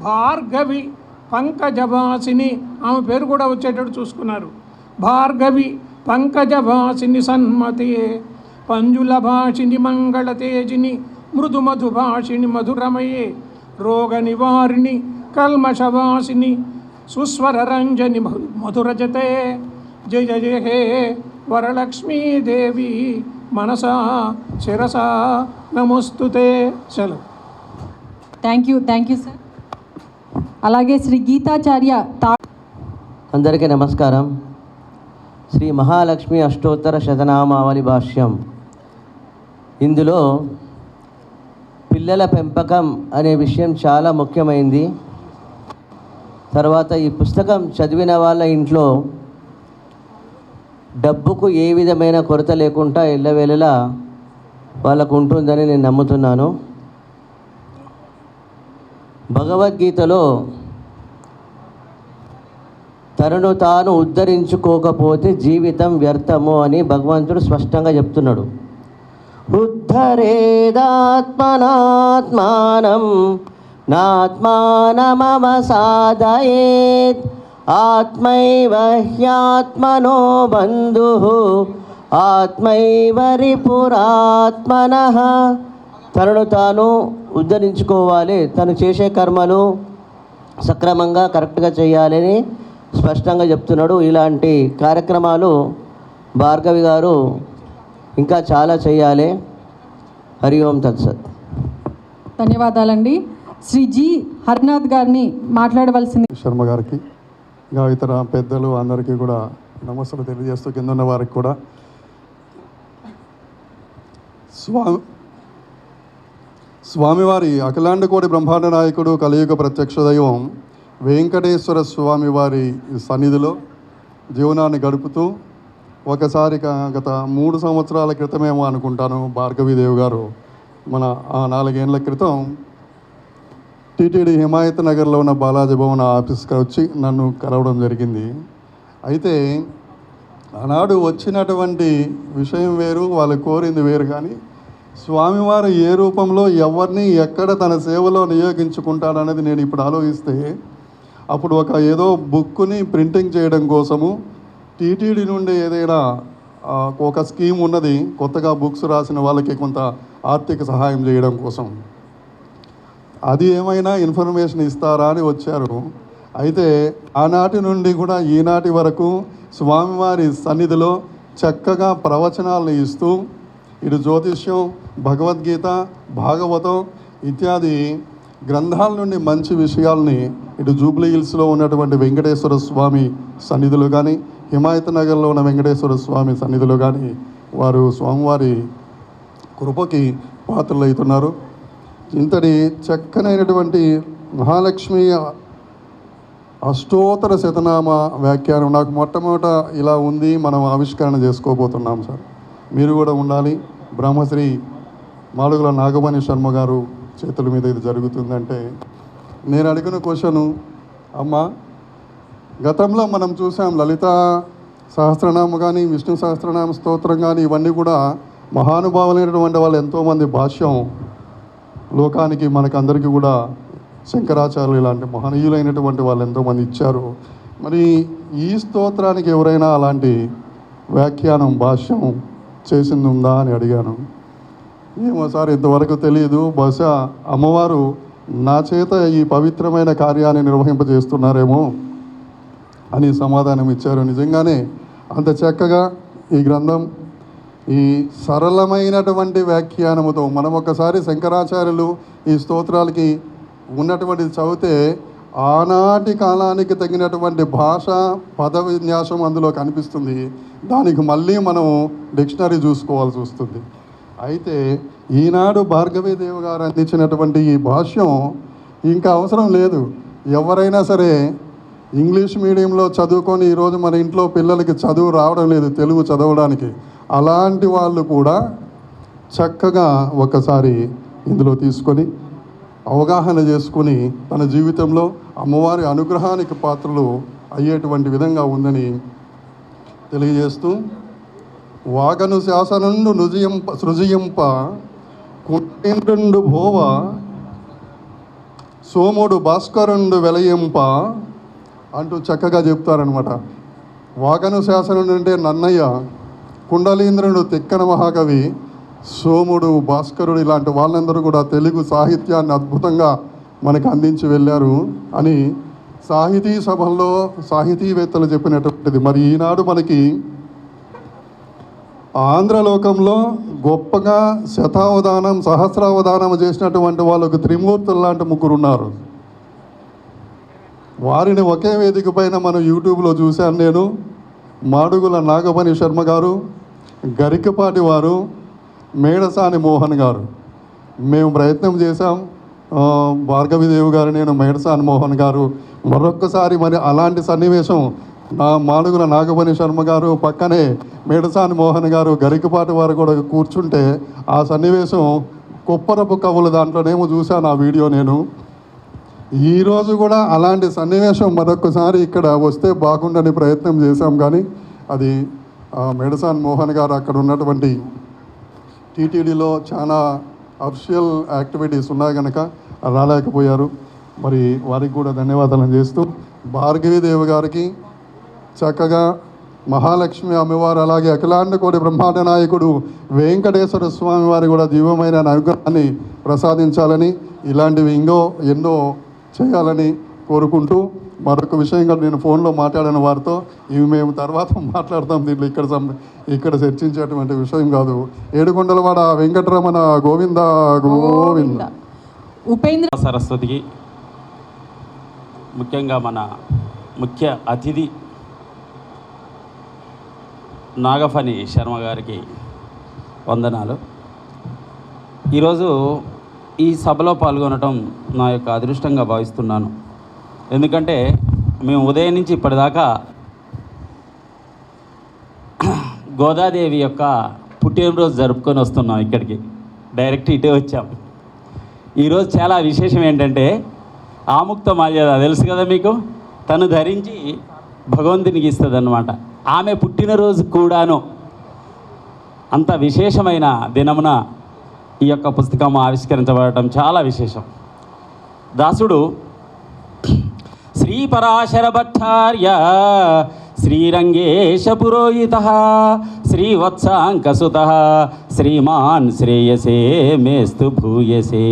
S8: భార్గవి పంకజవాసిని, ఆమె పేరు కూడా వచ్చేటట్టు చూసుకున్నారు. భార్గవి పంకజవాసిని సన్మతియే పంజుల భాషిని మంగళ తేజిని మృదు మధు భాషిని మధురమయే రోగ నివారిణి కల్మషవాసిని సుస్వర రంజని మధురజతే జయ జయ హే వరలక్ష్మీదేవి మనసా శిరసా నమోస్తుతే. సెలవు.
S2: Thank you sir. అలాగే శ్రీ గీతాచార్య
S9: అందరికీ నమస్కారం. శ్రీ మహాలక్ష్మి అష్టోత్తర శతనామావళి భాష్యం. ఇందులో పిల్లల పెంపకం అనే విషయం చాలా ముఖ్యమైంది. తర్వాత ఈ పుస్తకం చదివిన వాళ్ళ ఇంట్లో డబ్బుకు ఏ విధమైన కొరత లేకుండా ఎల్లవేళలా వాళ్ళకు ఉంటుందని నేను నమ్ముతున్నాను. భగవద్గీతలో తనను తాను ఉద్ధరించుకోకపోతే జీవితం వ్యర్థము అని భగవంతుడు స్పష్టంగా చెప్తున్నాడు. ఉద్ధరేదాత్మనాత్మానం నాత్మానమవసాదయేత్ ఆత్మైవ హ్యాత్మనో బంధుః ఆత్మైవ రిపురాత్మనః. తనను తాను ఉద్ధరించుకోవాలి, తను చేసే కర్మలు సక్రమంగా కరెక్ట్గా చేయాలని స్పష్టంగా చెప్తున్నాడు. ఇలాంటి కార్యక్రమాలు భార్గవి గారు ఇంకా చాలా చేయాలి. హరి ఓం తత్సత్.
S2: ధన్యవాదాలండి. శ్రీ జి హరినాథ్ గారిని మాట్లాడవలసింది.
S10: శర్మ గారికి ఇంకా ఇతర పెద్దలు అందరికీ కూడా నమస్సులు తెలియజేస్తూ కింద ఉన్న వారికి కూడా స్వామివారి అఖిలాండ కోటి బ్రహ్మాండ నాయకుడు కలియుగ ప్రత్యక్ష దైవం వెంకటేశ్వర స్వామి వారి సన్నిధిలో జీవనాన్ని గడుపుతూ ఒకసారి గత 3 సంవత్సరాల క్రితమేమో అనుకుంటాను భార్గవీదేవి గారు మన 4 ఏళ్ల క్రితం టీటీడీ హిమాయత్ నగర్లో ఉన్న బాలాజీ భవన్ ఆఫీస్కి వచ్చి నన్ను కలవడం జరిగింది. అయితే ఆనాడు వచ్చినటువంటి విషయం వేరు, వాళ్ళు కోరింది వేరు. కానీ స్వామివారు ఏ రూపంలో ఎవరిని ఎక్కడ తన సేవలో నియోగించుకుంటాడనేది నేను ఇప్పుడు ఆలోచిస్తే, అప్పుడు ఏదో బుక్ని ప్రింటింగ్ చేయడం కోసము టీటీడీ నుండి ఏదైనా ఒక స్కీమ్ ఉన్నది, కొత్తగా బుక్స్ రాసిన వాళ్ళకి కొంత ఆర్థిక సహాయం చేయడం కోసం. అది ఏమైనా ఇన్ఫర్మేషన్ ఇస్తారా అని వచ్చారు. అయితే ఆనాటి నుండి కూడా ఈనాటి వరకు స్వామివారి సన్నిధిలో చక్కగా ప్రవచనాలను ఇస్తూ ఇటు జ్యోతిష్యం, భగవద్గీత, భాగవతం ఇత్యాది గ్రంథాల నుండి మంచి విషయాల్ని ఇటు జూబ్లీ హిల్స్లో ఉన్నటువంటి వెంకటేశ్వర స్వామి సన్నిధిలో కానీ, హిమాయత్ నగర్లో ఉన్న వెంకటేశ్వర స్వామి సన్నిధిలో కానీ వారు స్వామివారి కృపకి పాత్రలు అవుతున్నారు. ఇంతటి చక్కనైనటువంటి మహాలక్ష్మి అష్టోత్తర శతనామ వ్యాఖ్యానం నాకు మొట్టమొదట ఇలా ఉంది, మనం ఆవిష్కరణ చేసుకోబోతున్నాం సార్, మీరు కూడా ఉండాలి. బ్రహ్మశ్రీ మాడుగుల నాగమణి శర్మ గారు చేతుల మీద ఇది జరుగుతుందంటే నేను అడిగిన క్వశ్చను, అమ్మ గతంలో మనం చూసాం లలిత సహస్రనామ కానీ, విష్ణు సహస్రనామ స్తోత్రం కానీ, ఇవన్నీ కూడా మహానుభావులైనటువంటి వాళ్ళు ఎంతోమంది భాష్యం లోకానికి మనకందరికీ కూడా శంకరాచార్యులు ఇలాంటి మహనీయులైనటువంటి వాళ్ళు ఎంతోమంది ఇచ్చారు. మరి ఈ స్తోత్రానికి ఎవరైనా అలాంటి వ్యాఖ్యానం భాష్యం చేసింది ఉందా అని అడిగాను. ఏమో సార్ ఇంతవరకు తెలియదు, బహుశా అమ్మవారు నా చేత ఈ పవిత్రమైన కార్యాన్ని నిర్వహింపజేస్తున్నారేమో అని సమాధానం ఇచ్చారు. నిజంగానే అంత చక్కగా ఈ గ్రంథం ఈ సరళమైనటువంటి వ్యాఖ్యానముతో మనం ఒకసారి శంకరాచార్యులు ఈ స్తోత్రాలకి ఉన్నటువంటి చదివితే ఆనాటి కాలానికి తగినటువంటి భాష పద విన్యాసం అందులో కనిపిస్తుంది. దానికి మళ్ళీ మనం డిక్షనరీ చూసుకోవాల్సి వస్తుంది. అయితే ఈనాడు భార్గవీదేవి గారు అందించినటువంటి ఈ భాష్యం ఇంకా అవసరం లేదు. ఎవరైనా సరే ఇంగ్లీష్ మీడియంలో చదువుకొని ఈరోజు మన ఇంట్లో పిల్లలకి చదువు రావడం లేదు తెలుగు చదవడానికి, అలాంటి వాళ్ళు కూడా చక్కగా ఒకసారి ఇందులో తీసుకొని అవగాహన చేసుకొని తన జీవితంలో అమ్మవారి అనుగ్రహానికి పాత్రలు అయ్యేటువంటి విధంగా ఉందని తెలియజేస్తూ, వాగను శాసనుండు సృజింప కుంటేంద్రుండు భోవ సోముడు భాస్కరుండు వెలయింప అంటూ చక్కగా చెప్తారనమాట. వాగను శాసనుడు అంటే నన్నయ్య, కుండలీంద్రుడు తిక్కన మహాకవి, సోముడు, భాస్కరుడు ఇలాంటి వాళ్ళందరూ కూడా తెలుగు సాహిత్యాన్ని అద్భుతంగా మనకు అందించి వెళ్ళారు అని సాహితీ సభల్లో సాహితీవేత్తలు చెప్పినటువంటిది. మరి ఈనాడు మనకి ఆంధ్రలోకంలో గొప్పగా శతావధానం, సహస్రావధానం చేసినటువంటి వాళ్ళకు త్రిమూర్తులు లాంటి 3 ఉన్నారు. వారిని ఒకే వేదిక పైన మనం యూట్యూబ్లో చూశాను నేను. మాడుగుల నాగమణి శర్మ గారు, గరికపాటి వారు, మేడసాని మోహన్ గారు. మేము ప్రయత్నం చేశాం, భార్గవీదేవి గారు, నేను, మేడసాని మోహన్ గారు. మరొక్కసారి మరి అలాంటి సన్నివేశం మాడుగుల నాగమణి శర్మ గారు పక్కనే మేడసాని మోహన్ గారు గరికపాటి వారు కూడా కూర్చుంటే ఆ సన్నివేశం కొప్పరపు కవులు దాంట్లోనేమో చూశాను ఆ వీడియో నేను. ఈరోజు కూడా అలాంటి సన్నివేశం మరొకసారి ఇక్కడ వస్తే బాగుండని ప్రయత్నం చేశాం, కానీ అది మేడసాని మోహన్ గారు అక్కడ ఉన్నటువంటి టీటీడీలో చాలా అఫిషియల్ యాక్టివిటీస్ ఉన్నాయి కనుక రాలేకపోయారు. మరి వారికి కూడా ధన్యవాదాలు చేస్తూ భార్గవీదేవి గారికి చక్కగా మహాలక్ష్మి అమ్మవారు అలాగే అఖిలాండ కోటి బ్రహ్మాండ నాయకుడు వెంకటేశ్వర స్వామి వారి కూడా జీవమైన అనుగ్రహాన్ని ప్రసాదించాలని, ఇలాంటివి ఎన్నో చేయాలని కోరుకుంటూ, మరొక విషయంగా నేను ఫోన్లో మాట్లాడిన వారితో ఇవి మేము తర్వాత మాట్లాడతాం, దీంట్లో ఇక్కడ చర్చించేటువంటి విషయం కాదు. ఏడుకొండలవాడ వెంకటరమణ గోవింద గోవింద.
S2: ఉపేంద్ర
S11: సరస్వతికి, ముఖ్యంగా మన ముఖ్య అతిథి నాగఫణి శర్మ గారికి వందనాలు. ఈరోజు ఈ సభలో పాల్గొనటం నా యొక్క అదృష్టంగా భావిస్తున్నాను. ఎందుకంటే మేము ఉదయం నుంచి ఇప్పటిదాకా గోదాదేవి యొక్క పుట్టినరోజు జరుపుకొని వస్తున్నాం. ఇక్కడికి డైరెక్ట్ ఇటే వచ్చాం. ఈరోజు చాలా విశేషం ఏంటంటే ఆముక్త మాల్యద తెలుసు కదా మీకు, తను ధరించి భగవంతునికి ఇస్తుంది అన్నమాట. ఆమె పుట్టినరోజు కూడాను అంత విశేషమైన దినమున ఈ యొక్క పుస్తకం ఆవిష్కరించబడటం చాలా విశేషం. దాసుడు శ్రీ పరాశర భట్టార్య శ్రీరంగేశ పురోహిత శ్రీవత్సాంకసుత శ్రీమాన్ శ్రేయసే మేస్తు భూయసే.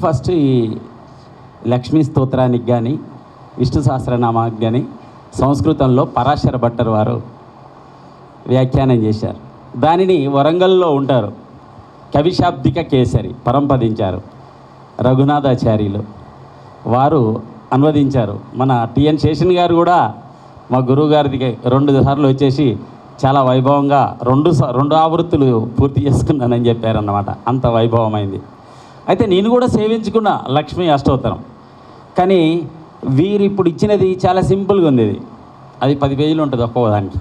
S11: ఫస్ట్ ఈ లక్ష్మీ స్తోత్రానికి కానీ విష్ణు సహస్రనామానికి కానీ సంస్కృతంలో పరాశర భట్టర్ వారు వ్యాఖ్యానం చేశారు. దానిని వరంగల్లో ఉంటారు కవిశాబ్దిక కేసరి పరంపదించారు రఘునాథాచార్యులు వారు అనువదించారు. మన టిఎన్ శేషన్ గారు కూడా మా గురువు గారికి 2 సార్లు వచ్చేసి చాలా వైభవంగా 2 ఆవృత్తులు పూర్తి చేసుకున్నానని చెప్పారన్నమాట. అంత వైభవమైంది. అయితే నేను కూడా సేవించుకున్న లక్ష్మీ అష్టోత్తరం, కానీ వీరు ఇప్పుడు ఇచ్చినది చాలా సింపుల్గా ఉంది. అది 10 పేజీలు ఉంటుంది ఒక్కోదానికి,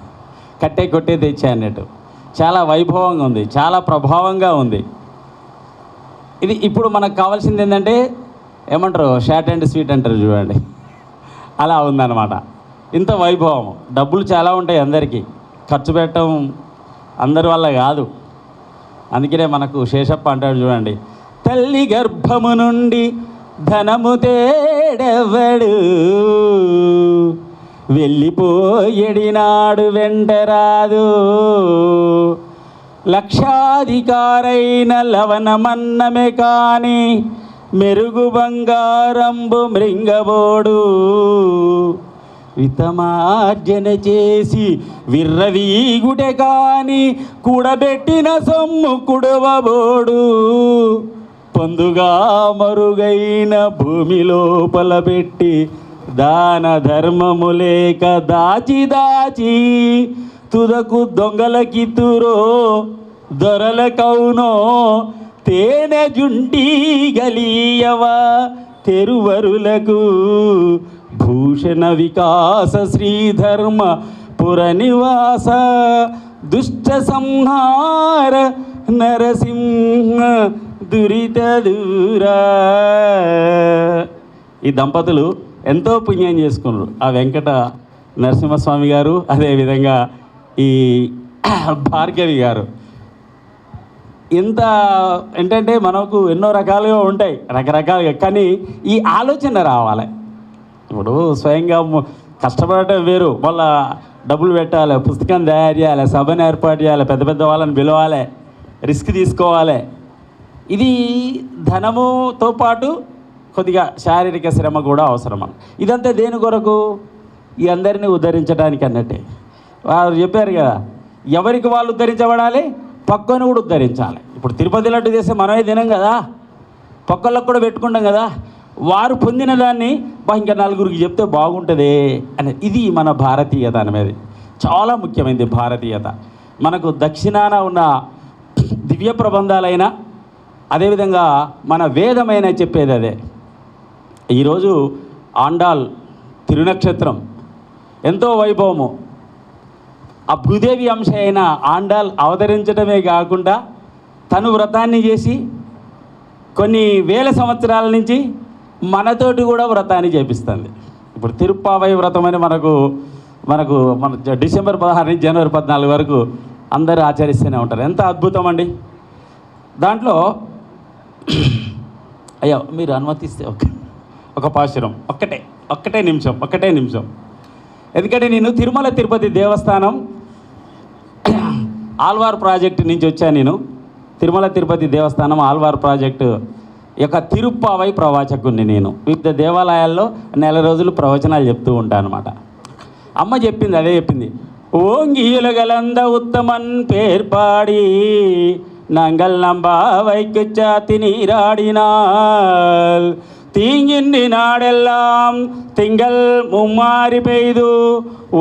S11: కట్టే కొట్టే తెచ్చా అన్నట్టు. చాలా వైభవంగా ఉంది, చాలా ప్రభావంగా ఉంది. ఇది ఇప్పుడు మనకు కావాల్సింది ఏంటంటే ఏమంటారు, షార్ట్ అండ్ స్వీట్ అంటారు చూడండి, అలా ఉందన్నమాట. ఇంత వైభవం. డబ్బులు చాలా ఉంటాయి అందరికీ, ఖర్చు పెట్టడం అందరి వల్ల కాదు. అందుకనే మనకు శేషప్ప అంటాడు చూడండి, తల్లి గర్భము నుండి ధనము తేడెవ్వడు వెళ్ళిపోయేడినాడు వెంటరాదు లక్షాధికారైన లవణమన్నమే కాని మెరుగు బంగారంబు మృంగబోడు వితమార్జన చేసి విర్రవీగుటే కాని కూడబెట్టిన సొమ్ము కుడవబోడు పొందుగా మరుగైన భూమి లోపల పెట్టి దాన ధర్మము లేక దాచి దాచి తుదకు దొంగలకితురో దొరలకౌనో తేనె జుంటి గలీయవా తెరువరులకు భూషణ వికాస శ్రీధర్మ పురనివాస దుష్ట సంహార నరసింహ దురిత దూరా. ఈ దంపతులు ఎంతో పుణ్యం చేసుకున్నారు. ఆ వెంకట నరసింహస్వామి గారు, అదేవిధంగా ఈ భార్గవి గారు. ఇంత ఏంటంటే మనకు ఎన్నో రకాలుగా ఉంటాయి, రకరకాలుగా, కానీ ఈ ఆలోచన రావాలి. ఇప్పుడు స్వయంగా కష్టపడటం వేరు, మళ్ళా డబ్బులు పెట్టాలి, పుస్తకం తయారు చేయాలి, సభను ఏర్పాటు చేయాలి, పెద్ద పెద్ద వాళ్ళని పిలవాలి, రిస్క్ తీసుకోవాలి. ఇది ధనముతో పాటు కొద్దిగా శారీరక శ్రమ కూడా అవసరం. ఇదంతా దేని కొరకు? ఈ అందరినీ ఉద్ధరించడానికి అన్నట్టే. వారు చెప్పారు కదా, ఎవరికి వాళ్ళు ఉద్ధరించబడాలి, పక్కను కూడా ఉద్ధరించాలి. ఇప్పుడు తిరుపతి లడ్డు చేస్తే మనమే తినం కదా, పక్కలకు కూడా పెట్టుకుంటాం కదా. వారు పొందిన దాన్ని ఇంకా నలుగురికి చెప్తే బాగుంటుంది అనేది, ఇది మన భారతీయత అనేది చాలా ముఖ్యమైనది. భారతీయత మనకు దక్షిణాన ఉన్న దివ్య ప్రబంధాలైనా, అదేవిధంగా మన వేదమైన చెప్పేది అదే. ఈరోజు ఆండాల్ తిరునక్షత్రం, ఎంతో వైభవము. ఆ భూదేవి అంశ అయిన ఆండాల్ అవతరించడమే కాకుండా తను వ్రతాన్ని చేసి కొన్ని వేల సంవత్సరాల నుంచి మనతోటి కూడా వ్రతాన్ని చేపిస్తుంది. ఇప్పుడు తిరుప్పావై వ్రతం అని మన డిసెంబర్ 16 నుంచి జనవరి 14 వరకు అందరూ ఆచరిస్తూనే ఉంటారు. ఎంత అద్భుతం అండి. దాంట్లో అయ్యో మీరు అనుమతిస్తే ఒక పాశురం ఒక్కటే నిమిషం. ఎందుకంటే నేను తిరుమల తిరుపతి దేవస్థానం ఆల్వార్ ప్రాజెక్టు నుంచి వచ్చాను. నేను తిరుమల తిరుపతి దేవస్థానం ఆల్వార్ ప్రాజెక్టు యొక్క తిరుప్పావై ప్రవాచకుని. నేను వివిధ దేవాలయాల్లో నెల రోజులు ప్రవచనాలు చెప్తూ ఉంటాను అనమాట. అమ్మ చెప్పింది, అదే చెప్పింది. ఓంగియులగలంద ఉత్తమన్ పేర్పాడి నంగల్ నంబావైకు చాతి నీరాడినాల్ தீங்கின்றி நாடெல்லாம் திங்கள் மும்மாறி பெய்து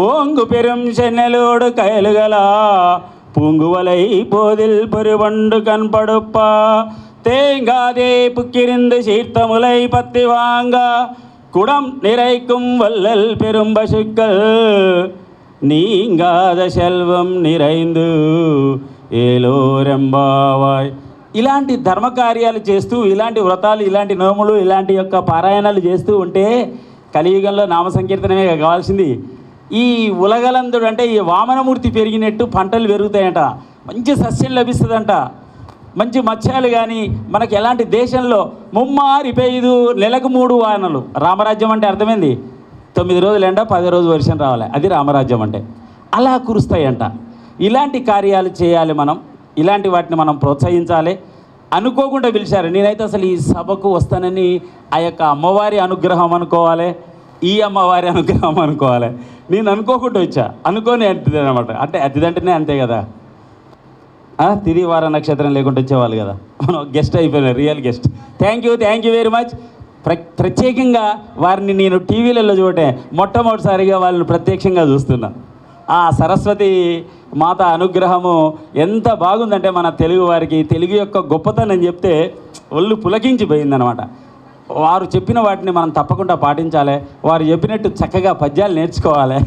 S11: ஓங்கு பெரும் சென்னலோடு கயலுகளா பூங்குவலை போதில் பெருவண்டு கண்படுப்பா தேங்காதே புக்கிருந்து சீர்த்தமுலை பத்தி வாங்க குடம் நிறைக்கும் வல்லல் பெரும் பசுக்கள் நீங்காத செல்வம் நிறைந்து ఏలోరెంబావాయ్. ఇలాంటి ధర్మకార్యాలు చేస్తూ, ఇలాంటి వ్రతాలు, ఇలాంటి నోములు, ఇలాంటి యొక్క పారాయణాలు చేస్తూ ఉంటే కలియుగంలో నామ సంకీర్తనమే కావాల్సింది. ఈ ఉలగలందుడు అంటే ఈ వామనమూర్తి పెరిగినట్టు పంటలు పెరుగుతాయంట, మంచి సస్యం లభిస్తుందంట, మంచి మత్స్యాలు. కానీ మనకి ఎలాంటి దేశంలో ముమ్మారి పెయ్యదు, నెలకు 3 వానలు. రామరాజ్యం అంటే అర్థమైంది, 9 రోజులు ఎండ 10 రోజులు వర్షం రావాలి, అది రామరాజ్యం అంటే. అలా కురుస్తాయంట. ఇలాంటి కార్యాలు చేయాలి మనం, ఇలాంటి వాటిని మనం ప్రోత్సహించాలి. అనుకోకుండా పిలిచారు. నేనైతే అసలు ఈ సభకు వస్తానని ఆ యొక్క అమ్మవారి అనుగ్రహం అనుకోవాలి, ఈ అమ్మవారి అనుగ్రహం అనుకోవాలి. నేను అనుకోకుండా వచ్చా, అనుకోని అతిథి అనమాట. అంటే అతిథి అంటేనే అంతే కదా, తిది వార నక్షత్రం లేకుండా వచ్చేవాళ్ళు కదా, మనం గెస్ట్ అయిపోయినారు, real guest. Thank you very much. ప్రత్యేకంగా వారిని నేను టీవీలలో చూడటే మొట్టమొదటిసారిగా వాళ్ళని ప్రత్యక్షంగా చూస్తున్నా. ఆ సరస్వతి మాత అనుగ్రహము ఎంత బాగుందంటే మన తెలుగు వారికి, తెలుగు యొక్క గొప్పతనం చెప్తే ఒళ్ళు పులకించిపోయిందనమాట. వారు చెప్పిన వాటిని మనం తప్పకుండా పాటించాలి, వారు చెప్పినట్టు చక్కగా పద్యాలు నేర్చుకోవాలి.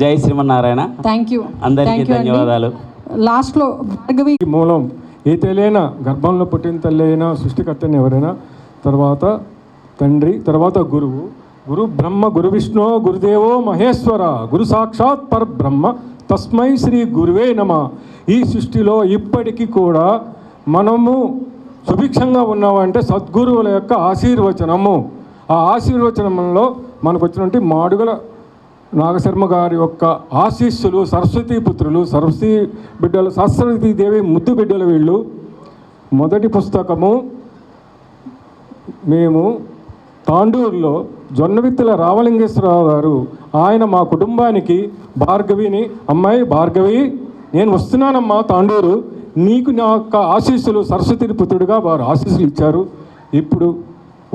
S11: జై శ్రీమన్నారాయణ.
S2: థ్యాంక్ యూ,
S11: అందరికీ ధన్యవాదాలు.
S2: లాస్ట్లో భార్గవి
S8: మూలం ఏ తల్లి గర్భంలో పుట్టిన తల్లి అయినా, సృష్టికర్తని ఎవరైనా, తర్వాత తండ్రి, తర్వాత గురువు. గురు బ్రహ్మ, గురు విష్ణు, గురుదేవో మహేశ్వర, గురు సాక్షాత్ పరబ్రహ్మ, తస్మై శ్రీ గురువే నమ. ఈ సృష్టిలో ఇప్పటికీ కూడా మనము సుభిక్షంగా ఉన్నామంటే సద్గురువుల యొక్క ఆశీర్వచనము. ఆ ఆశీర్వచనంలో మనకు వచ్చినటువంటి మాడుగుల నాగశర్మ గారి యొక్క ఆశీస్సులు, సరస్వతీ పుత్రులు, సరస్వతీ బిడ్డలు, సరస్వతీదేవి ముద్దు బిడ్డలు వీళ్ళు. మొదటి పుస్తకము మేము తాండూరులో జొన్నవిత్తుల రామలింగేశ్వరరావు గారు, ఆయన మా కుటుంబానికి భార్గవిని, అమ్మాయి భార్గవి నేను వస్తున్నానమ్మా తాండూరు, నీకు నా యొక్క ఆశీస్సులు, సరస్వతి పుత్రుడిగా వారు ఆశీస్సులు ఇచ్చారు. ఇప్పుడు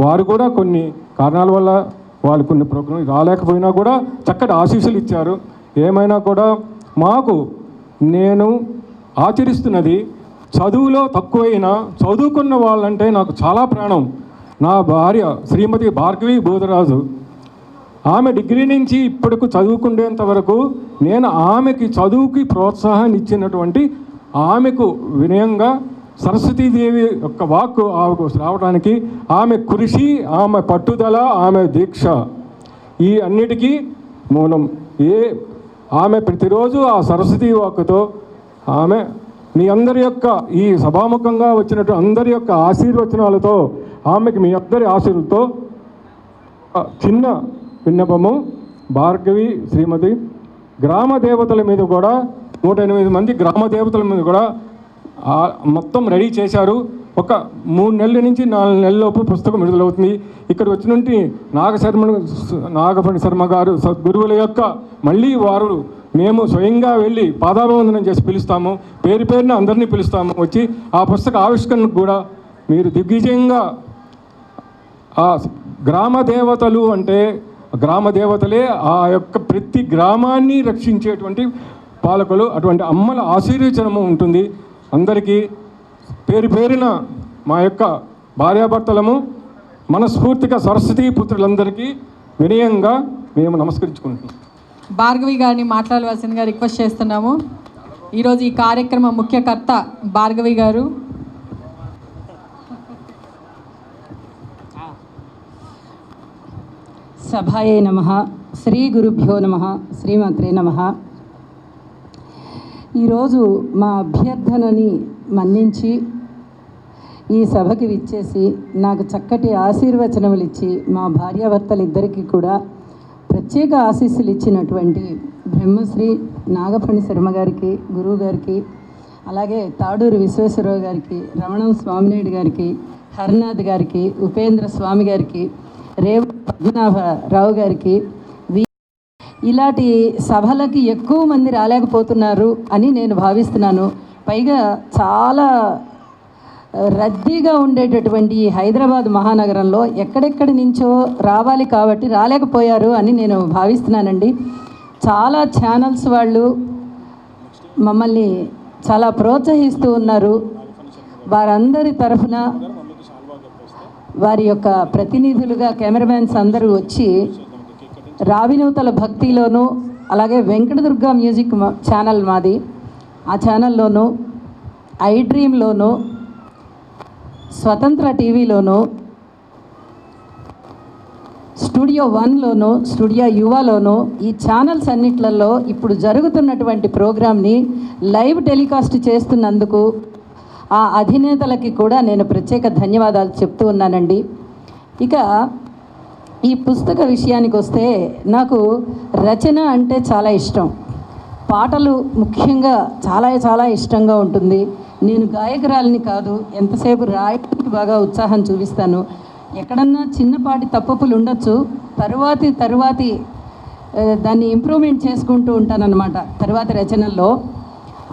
S8: వారు కూడా కొన్ని కారణాల వల్ల వాళ్ళు కొన్ని ప్రోగ్రాం రాలేకపోయినా కూడా చక్కటి ఆశీస్సులు ఇచ్చారు. ఏమైనా కూడా మాకు నేను ఆచరిస్తున్నది చదువులో తక్కువైనా చదువుకున్న వాళ్ళంటే నాకు చాలా ప్రాణం. నా భార్య శ్రీమతి భార్గవి బోధరాజు, ఆమె డిగ్రీ నుంచి ఇప్పటికు చదువుకునేంత వరకు నేను ఆమెకి చదువుకి ప్రోత్సాహాన్ని ఇచ్చినటువంటి, ఆమెకు వినయంగా సరస్వతీదేవి యొక్క వాక్కు ఆమెకు రావడానికి ఆమె కృషి, ఆమె పట్టుదల, ఆమె దీక్ష, ఈ అన్నిటికీ మూలం. ఆమె ప్రతిరోజు ఆ సరస్వతీ వాక్కుతో ఆమె మీ అందరి యొక్క ఈ సభాముఖంగా వచ్చినట్టు అందరి యొక్క ఆశీర్వచనాలతో, ఆమెకి మీ అందరి ఆశీర్వతో చిన్న విన్నపము. భార్గవి శ్రీమతి గ్రామ దేవతల మీద కూడా 108 మంది గ్రామ దేవతల మీద కూడా మొత్తం రెడీ చేశారు. ఒక 3 నెలల నుంచి 4 నెలలలోపు పుస్తకం విడుదలవుతుంది. ఇక్కడ వచ్చినటువంటి నాగపణి శర్మ గారు సద్గురువుల యొక్క మళ్ళీ వారు మేము స్వయంగా వెళ్ళి పాదాభివందనం చేసి పిలుస్తాము, పేరు పేరున అందరినీ పిలుస్తాము. వచ్చి ఆ పుస్తక ఆవిష్కరణకు కూడా మీరు దిగ్విజయంగా, ఆ గ్రామ దేవతలు అంటే గ్రామ దేవతలే ఆ యొక్క ప్రతి గ్రామాన్ని రక్షించేటువంటి పాలకులు. అటువంటి అమ్మల ఆశీర్వచనము ఉంటుంది. అందరికీ పేరు పేరున మా యొక్క భార్యాభర్తలము మనస్ఫూర్తిగా సరస్వతీ పుత్రులందరికీ వినయంగా మేము నమస్కరించుకుంటున్నాం.
S2: భార్గవి గారిని మాట్లాడవలసిందిగా రిక్వెస్ట్ చేస్తున్నాము. ఈరోజు ఈ కార్యక్రమం ముఖ్యకర్త భార్గవి గారు.
S12: సభాయే నమః. శ్రీ గురుభ్యో నమః. శ్రీమాత్రే నమః. ఈరోజు మా అభ్యర్థనని మన్నించి ఈ సభకి విచ్చేసి నాకు చక్కటి ఆశీర్వచనములు ఇచ్చి మా భార్యాభర్తలిద్దరికీ కూడా ప్రత్యేక ఆశీస్సులు ఇచ్చినటువంటి బ్రహ్మశ్రీ నాగఫణి శర్మ గారికి, గురువు గారికి, అలాగే తాడూరు విశ్వేశ్వరరావు గారికి, రమణం స్వామినాయుడు గారికి, హరినాథ్ గారికి, ఉపేంద్ర స్వామి గారికి, రేవు పద్మనాభరావు గారికి, ఇలాంటి సభలకి ఎక్కువ మంది రాలేకపోతున్నారు అని నేను భావిస్తున్నాను. పైగా చాలా రద్దీగా ఉండేటటువంటి ఈ హైదరాబాద్ మహానగరంలో ఎక్కడెక్కడి నుంచో రావాలి కాబట్టి రాలేకపోయారు అని నేను భావిస్తున్నానండి. చాలా ఛానల్స్ వాళ్ళు మమ్మల్ని చాలా ప్రోత్సహిస్తూ ఉన్నారు. వారందరి తరఫున వారి యొక్క ప్రతినిధులుగా కెమెరామెన్స్ అందరూ వచ్చి రావినూతల భక్తిలోను, అలాగే వెంకటదుర్గ మ్యూజిక్ ఛానల్ మాది, ఆ ఛానల్లోనూ, ఐ డ్రీమ్లోను, స్వతంత్ర టీవీలోను, స్టూడియో 1లోను, స్టూడియో యువలోను, ఈ ఛానల్స్ అన్నిట్లలో ఇప్పుడు జరుగుతున్నటువంటి ప్రోగ్రామ్ని లైవ్ టెలికాస్ట్ చేస్తున్నందుకు ఆ అధినేతలకి కూడా నేను ప్రత్యేక ధన్యవాదాలు చెప్తూ ఉన్నానండి. ఇక ఈ పుస్తక విషయానికి వస్తే నాకు రచన అంటే చాలా ఇష్టం. పాటలు ముఖ్యంగా చాలా చాలా ఇష్టంగా ఉంటుంది. నేను గాయకురాలిని కాదు, ఎంతసేపు రాయడానికి బాగా ఉత్సాహం చూపిస్తాను. ఎక్కడన్నా చిన్నపాటి తప్పులు ఉండొచ్చు, తరువాతి దాన్ని ఇంప్రూవ్మెంట్ చేసుకుంటూ ఉంటానన్నమాట తరువాతి రచనల్లో.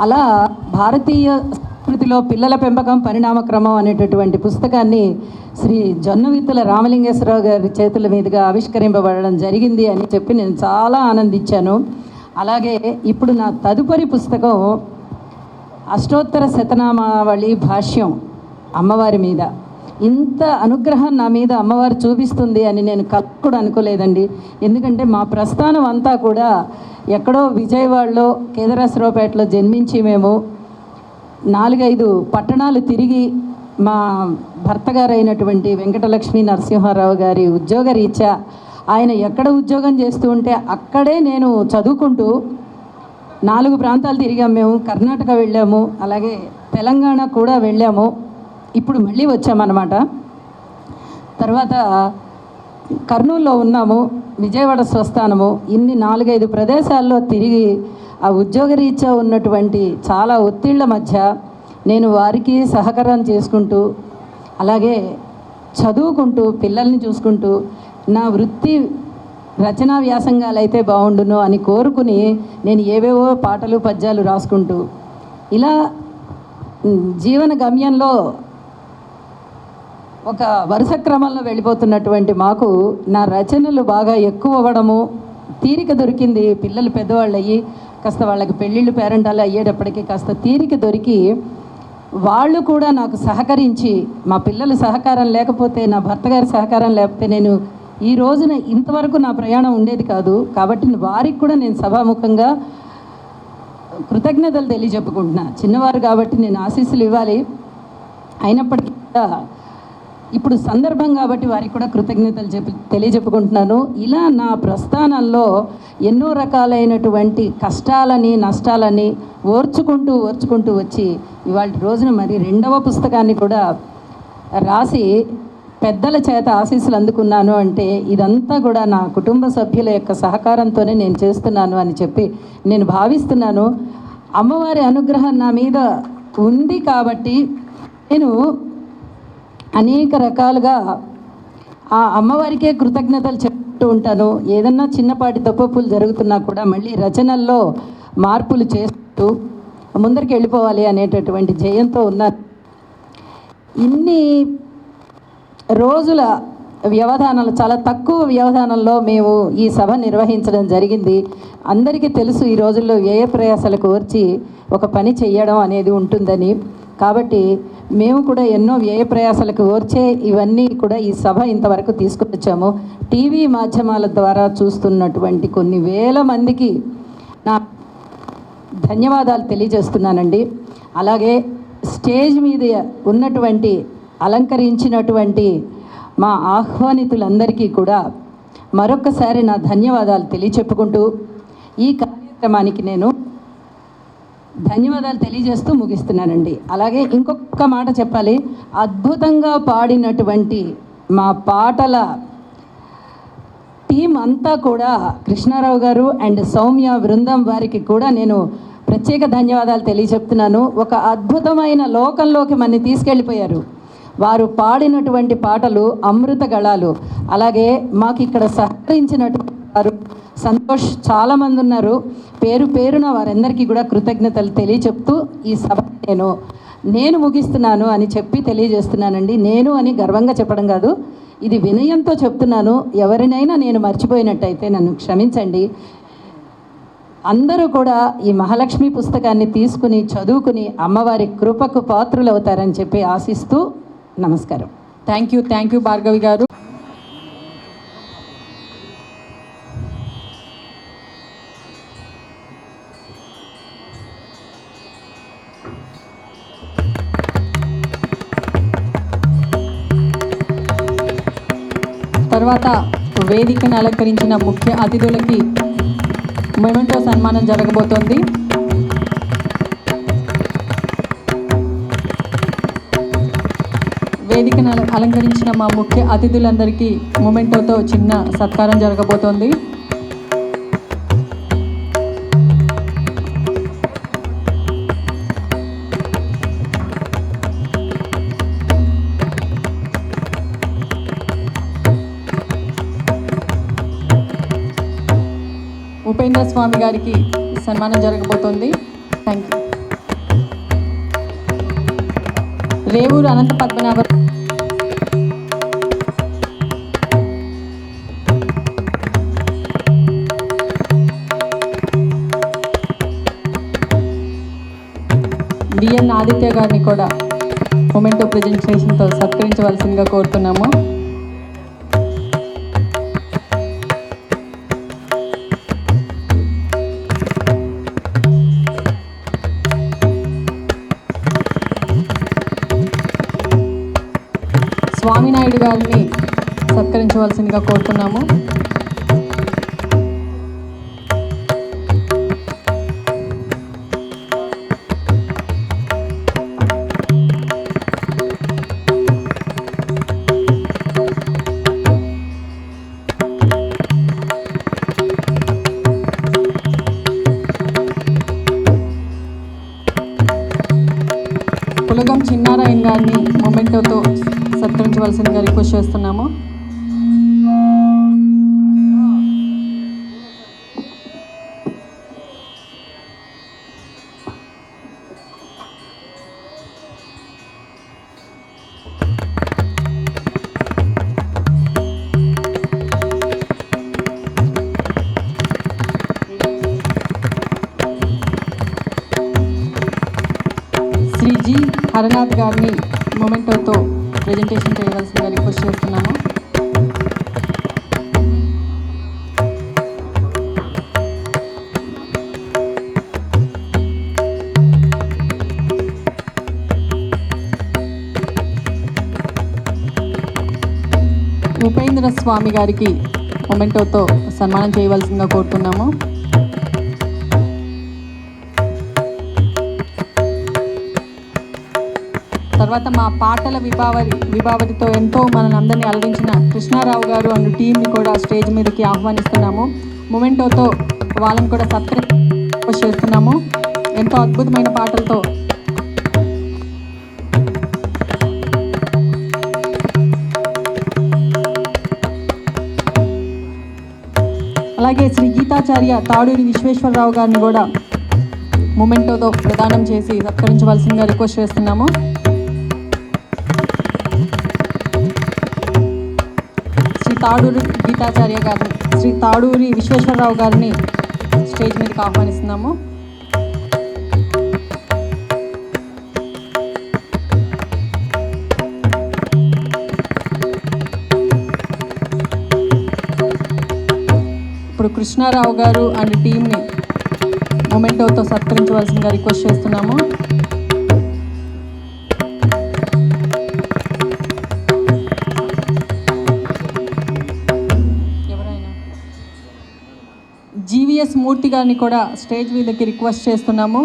S12: అలా భారతీయ సంస్కృతిలో పిల్లల పెంపకం పరిణామక్రమం అనేటటువంటి పుస్తకాన్ని శ్రీ జొన్నవిత్తుల రామలింగేశ్వరరావు గారి చేతుల మీదుగా ఆవిష్కరింపబడడం జరిగింది అని చెప్పి నేను చాలా ఆనందించాను. అలాగే ఇప్పుడు నా తదుపరి పుస్తకం అష్టోత్తర శతనామావళి భాష్యం అమ్మవారి మీద. ఇంత అనుగ్రహం నా మీద అమ్మవారు చూపిస్తుంది అని నేను కూడా అనుకోలేదండి. ఎందుకంటే మా ప్రస్థానం అంతా కూడా ఎక్కడో విజయవాడలో, కేదరాశ్రావుపేటలో జన్మించి మేము 4-5 పట్టణాలు తిరిగి మా భర్త గారు అయినటువంటి వెంకటలక్ష్మీ నరసింహారావు గారి ఉద్యోగ రీత్యా ఆయన ఎక్కడ ఉద్యోగం చేస్తూ ఉంటే అక్కడే నేను చదువుకుంటూ 4 ప్రాంతాలు తిరిగాము. మేము కర్ణాటక వెళ్ళాము, అలాగే తెలంగాణ కూడా వెళ్ళాము. ఇప్పుడు మళ్ళీ వచ్చామన్నమాట. తర్వాత కర్నూలులో ఉన్నాము, విజయవాడ స్వస్థానము. ఇన్ని 4-5 ప్రదేశాల్లో తిరిగి ఆ ఉద్యోగరీత్యా ఉన్నటువంటి చాలా ఒత్తిళ్ల మధ్య నేను వారికి సహకారం చేసుకుంటూ, అలాగే చదువుకుంటూ, పిల్లల్ని చూసుకుంటూ, నా వృత్తి రచనా వ్యాసంగాలు అయితే బాగుండును అని కోరుకుని నేను ఏవేవో పాటలు పద్యాలు రాసుకుంటూ ఇలా జీవన గమ్యంలో ఒక వరుస క్రమంలో వెళ్ళిపోతున్నటువంటి మాకు నా రచనలు బాగా ఎక్కువ అవ్వడము, తీరిక దొరికింది. పిల్లలు పెద్దవాళ్ళు అయ్యి కాస్త వాళ్ళకి పెళ్ళిళ్ళు పేరెంటాలు అయ్యేటప్పటికీ కాస్త తీరిక దొరికి వాళ్ళు కూడా నాకు సహకరించి, మా పిల్లల సహకారం లేకపోతే, నా భర్త గారి సహకారం లేకపోతే నేను ఈ రోజున ఇంతవరకు నా ప్రయాణం ఉండేది కాదు. కాబట్టి వారికి కూడా నేను సభాముఖంగా కృతజ్ఞతలు తెలియజెప్పుకుంటున్నా. చిన్నవారు కాబట్టి నేను ఆశీస్సులు ఇవ్వాలి, అయినప్పటికీ ఇప్పుడు సందర్భం కాబట్టి వారికి కూడా కృతజ్ఞతలు తెలియజెప్పుకుంటున్నాను. ఇలా నా ప్రస్థానంలో ఎన్నో రకాలైనటువంటి కష్టాలని, నష్టాలని ఓర్చుకుంటూ వచ్చి ఇవాళ రోజున మరి 2వ పుస్తకాన్ని కూడా రాసి పెద్దల చేత ఆశీస్సులు అందుకున్నాను. అంటే ఇదంతా కూడా నా కుటుంబ సభ్యుల యొక్క సహకారంతోనే నేను చేస్తున్నాను అని చెప్పి నేను భావిస్తున్నాను. అమ్మవారి అనుగ్రహం నా మీద ఉంది కాబట్టి నేను అనేక రకాలుగా ఆ అమ్మవారికే కృతజ్ఞతలు చెప్తూ ఉంటాను. ఏదన్నా చిన్నపాటి తప్పులు జరుగుతున్నా కూడా మళ్ళీ రచనల్లో మార్పులు చేస్తూ ముందరికి వెళ్ళిపోవాలి అనేటటువంటి జయంతో ఉన్నాను. ఇన్ని రోజుల వ్యవధానాలు, చాలా తక్కువ వ్యవధానంలో మేము ఈ సభ నిర్వహించడం జరిగింది. అందరికీ తెలుసు ఈ రోజుల్లో వ్యయ ప్రయాసాలకు వచ్చి ఒక పని చేయడం అనేది ఉంటుందని. కాబట్టి మేము కూడా ఎన్నో వ్యయ ప్రయాసాలకు ఓర్చే ఇవన్నీ కూడా ఈ సభ ఇంతవరకు తీసుకొచ్చాము. టీవీ మాధ్యమాల ద్వారా చూస్తున్నటువంటి కొన్ని వేల మందికి నా ధన్యవాదాలు తెలియజేస్తున్నానండి. అలాగే స్టేజ్ మీద ఉన్నటువంటి అలంకరించినటువంటి మా ఆహ్వానితులందరికీ కూడా మరొక్కసారి నా ధన్యవాదాలు తెలియచెప్పుకుంటూ ఈ కార్యక్రమానికి నేను ధన్యవాదాలు తెలియజేస్తూ ముగిస్తున్నానండి. అలాగే ఇంకొక మాట చెప్పాలి, అద్భుతంగా పాడినటువంటి మా పాటల టీం అంతా కూడా కృష్ణారావు గారు అండ్ సౌమ్య బృందం వారికి కూడా నేను ప్రత్యేక ధన్యవాదాలు తెలియచెప్తున్నాను. ఒక అద్భుతమైన లోకంలోకి మనని తీసుకెళ్ళిపోయారు. వారు పాడినటువంటి పాటలు అమృత గళాలు. అలాగే మాకు ఇక్కడ సహకరించినటువంటి వారు సంతోష్ చాలామంది ఉన్నారు. పేరు పేరున వారందరికీ కూడా కృతజ్ఞతలు తెలియచెప్తూ ఈ సభ నేను ముగిస్తున్నాను అని చెప్పి తెలియజేస్తున్నానండి. నేను అని గర్వంగా చెప్పడం కాదు, ఇది వినయంతో చెప్తున్నాను. ఎవరినైనా నేను మర్చిపోయినట్టయితే నన్ను క్షమించండి. అందరూ కూడా ఈ మహాలక్ష్మి పుస్తకాన్ని తీసుకుని చదువుకుని అమ్మవారి కృపకు పాత్రులు అవుతారని చెప్పి ఆశిస్తూ నమస్కారం.
S2: థ్యాంక్ యూ భార్గవి గారు. తర్వాత వేదికను అలంకరించిన ముఖ్య అతిథులకి మెమెంటో సన్మానం జరగబోతోంది. వేదికను అలంకరించిన మా ముఖ్య అతిథులందరికీ మొమెంటోతో చిన్న సత్కారం జరగబోతోంది. ఉపేంద్ర స్వామి గారికి సన్మానం జరగబోతోంది. Thank you. Revuru Anantha Padmanabha B N Aditya గారిని కూడా మొమెంటో ప్రెజెంటేషన్తో సత్కరించవలసిందిగా కోరుతున్నాము. స్వామినాయుడు గారిని సత్కరించవలసిందిగా కోరుతున్నాము. పులగం చిన్నారాయణ గారిని మొమెంటోతో సత్కరించవలసిందిగా రిక్వెస్ట్ చేస్తున్నాము. శ్రీ జి హరనాథ్ గారిని మొమెంటోతో ప్రెజెంటేషన్ చేయవలసిందిగా రిక్వెస్ట్ చేస్తున్నాము. ఉపేంద్ర స్వామి గారికి మొమెంటోతో సన్మానం చేయవలసిందిగా కోరుతున్నాము. తర్వాత మా పాటల విభావరితో ఎంతో మనల్ని అలరించిన కృష్ణారావు గారు అండ్ టీంని కూడా స్టేజ్ మీదకి ఆహ్వానిస్తున్నాము. మొమెంటోతో వాళ్ళని కూడా సత్కరించ చేస్తున్నాము. ఎంతో అద్భుతమైన పాటలతో అలాగే శ్రీ గీతాచార్య తాడూరి విశ్వేశ్వరరావు గారిని కూడా మొమెంటోతో ప్రదానం చేసి సత్కరించవలసిందిగా రిక్వెస్ట్ చేస్తున్నాము. తాడూరి గీతాచార్య గారిని శ్రీ తాడూరి విశ్వేశ్వరరావు గారిని స్టేజ్ మీదకి ఆహ్వానిస్తున్నాము. ఇప్పుడు కృష్ణారావు గారు అండ్ టీమ్ని మొమెంటోతో సత్కరించవలసిందిగా రిక్వెస్ట్ చేస్తున్నాము. ఎవరైనా జీవీఎస్ మూర్తి గారిని కూడా స్టేజ్ మీదకి రిక్వెస్ట్ చేస్తున్నాము.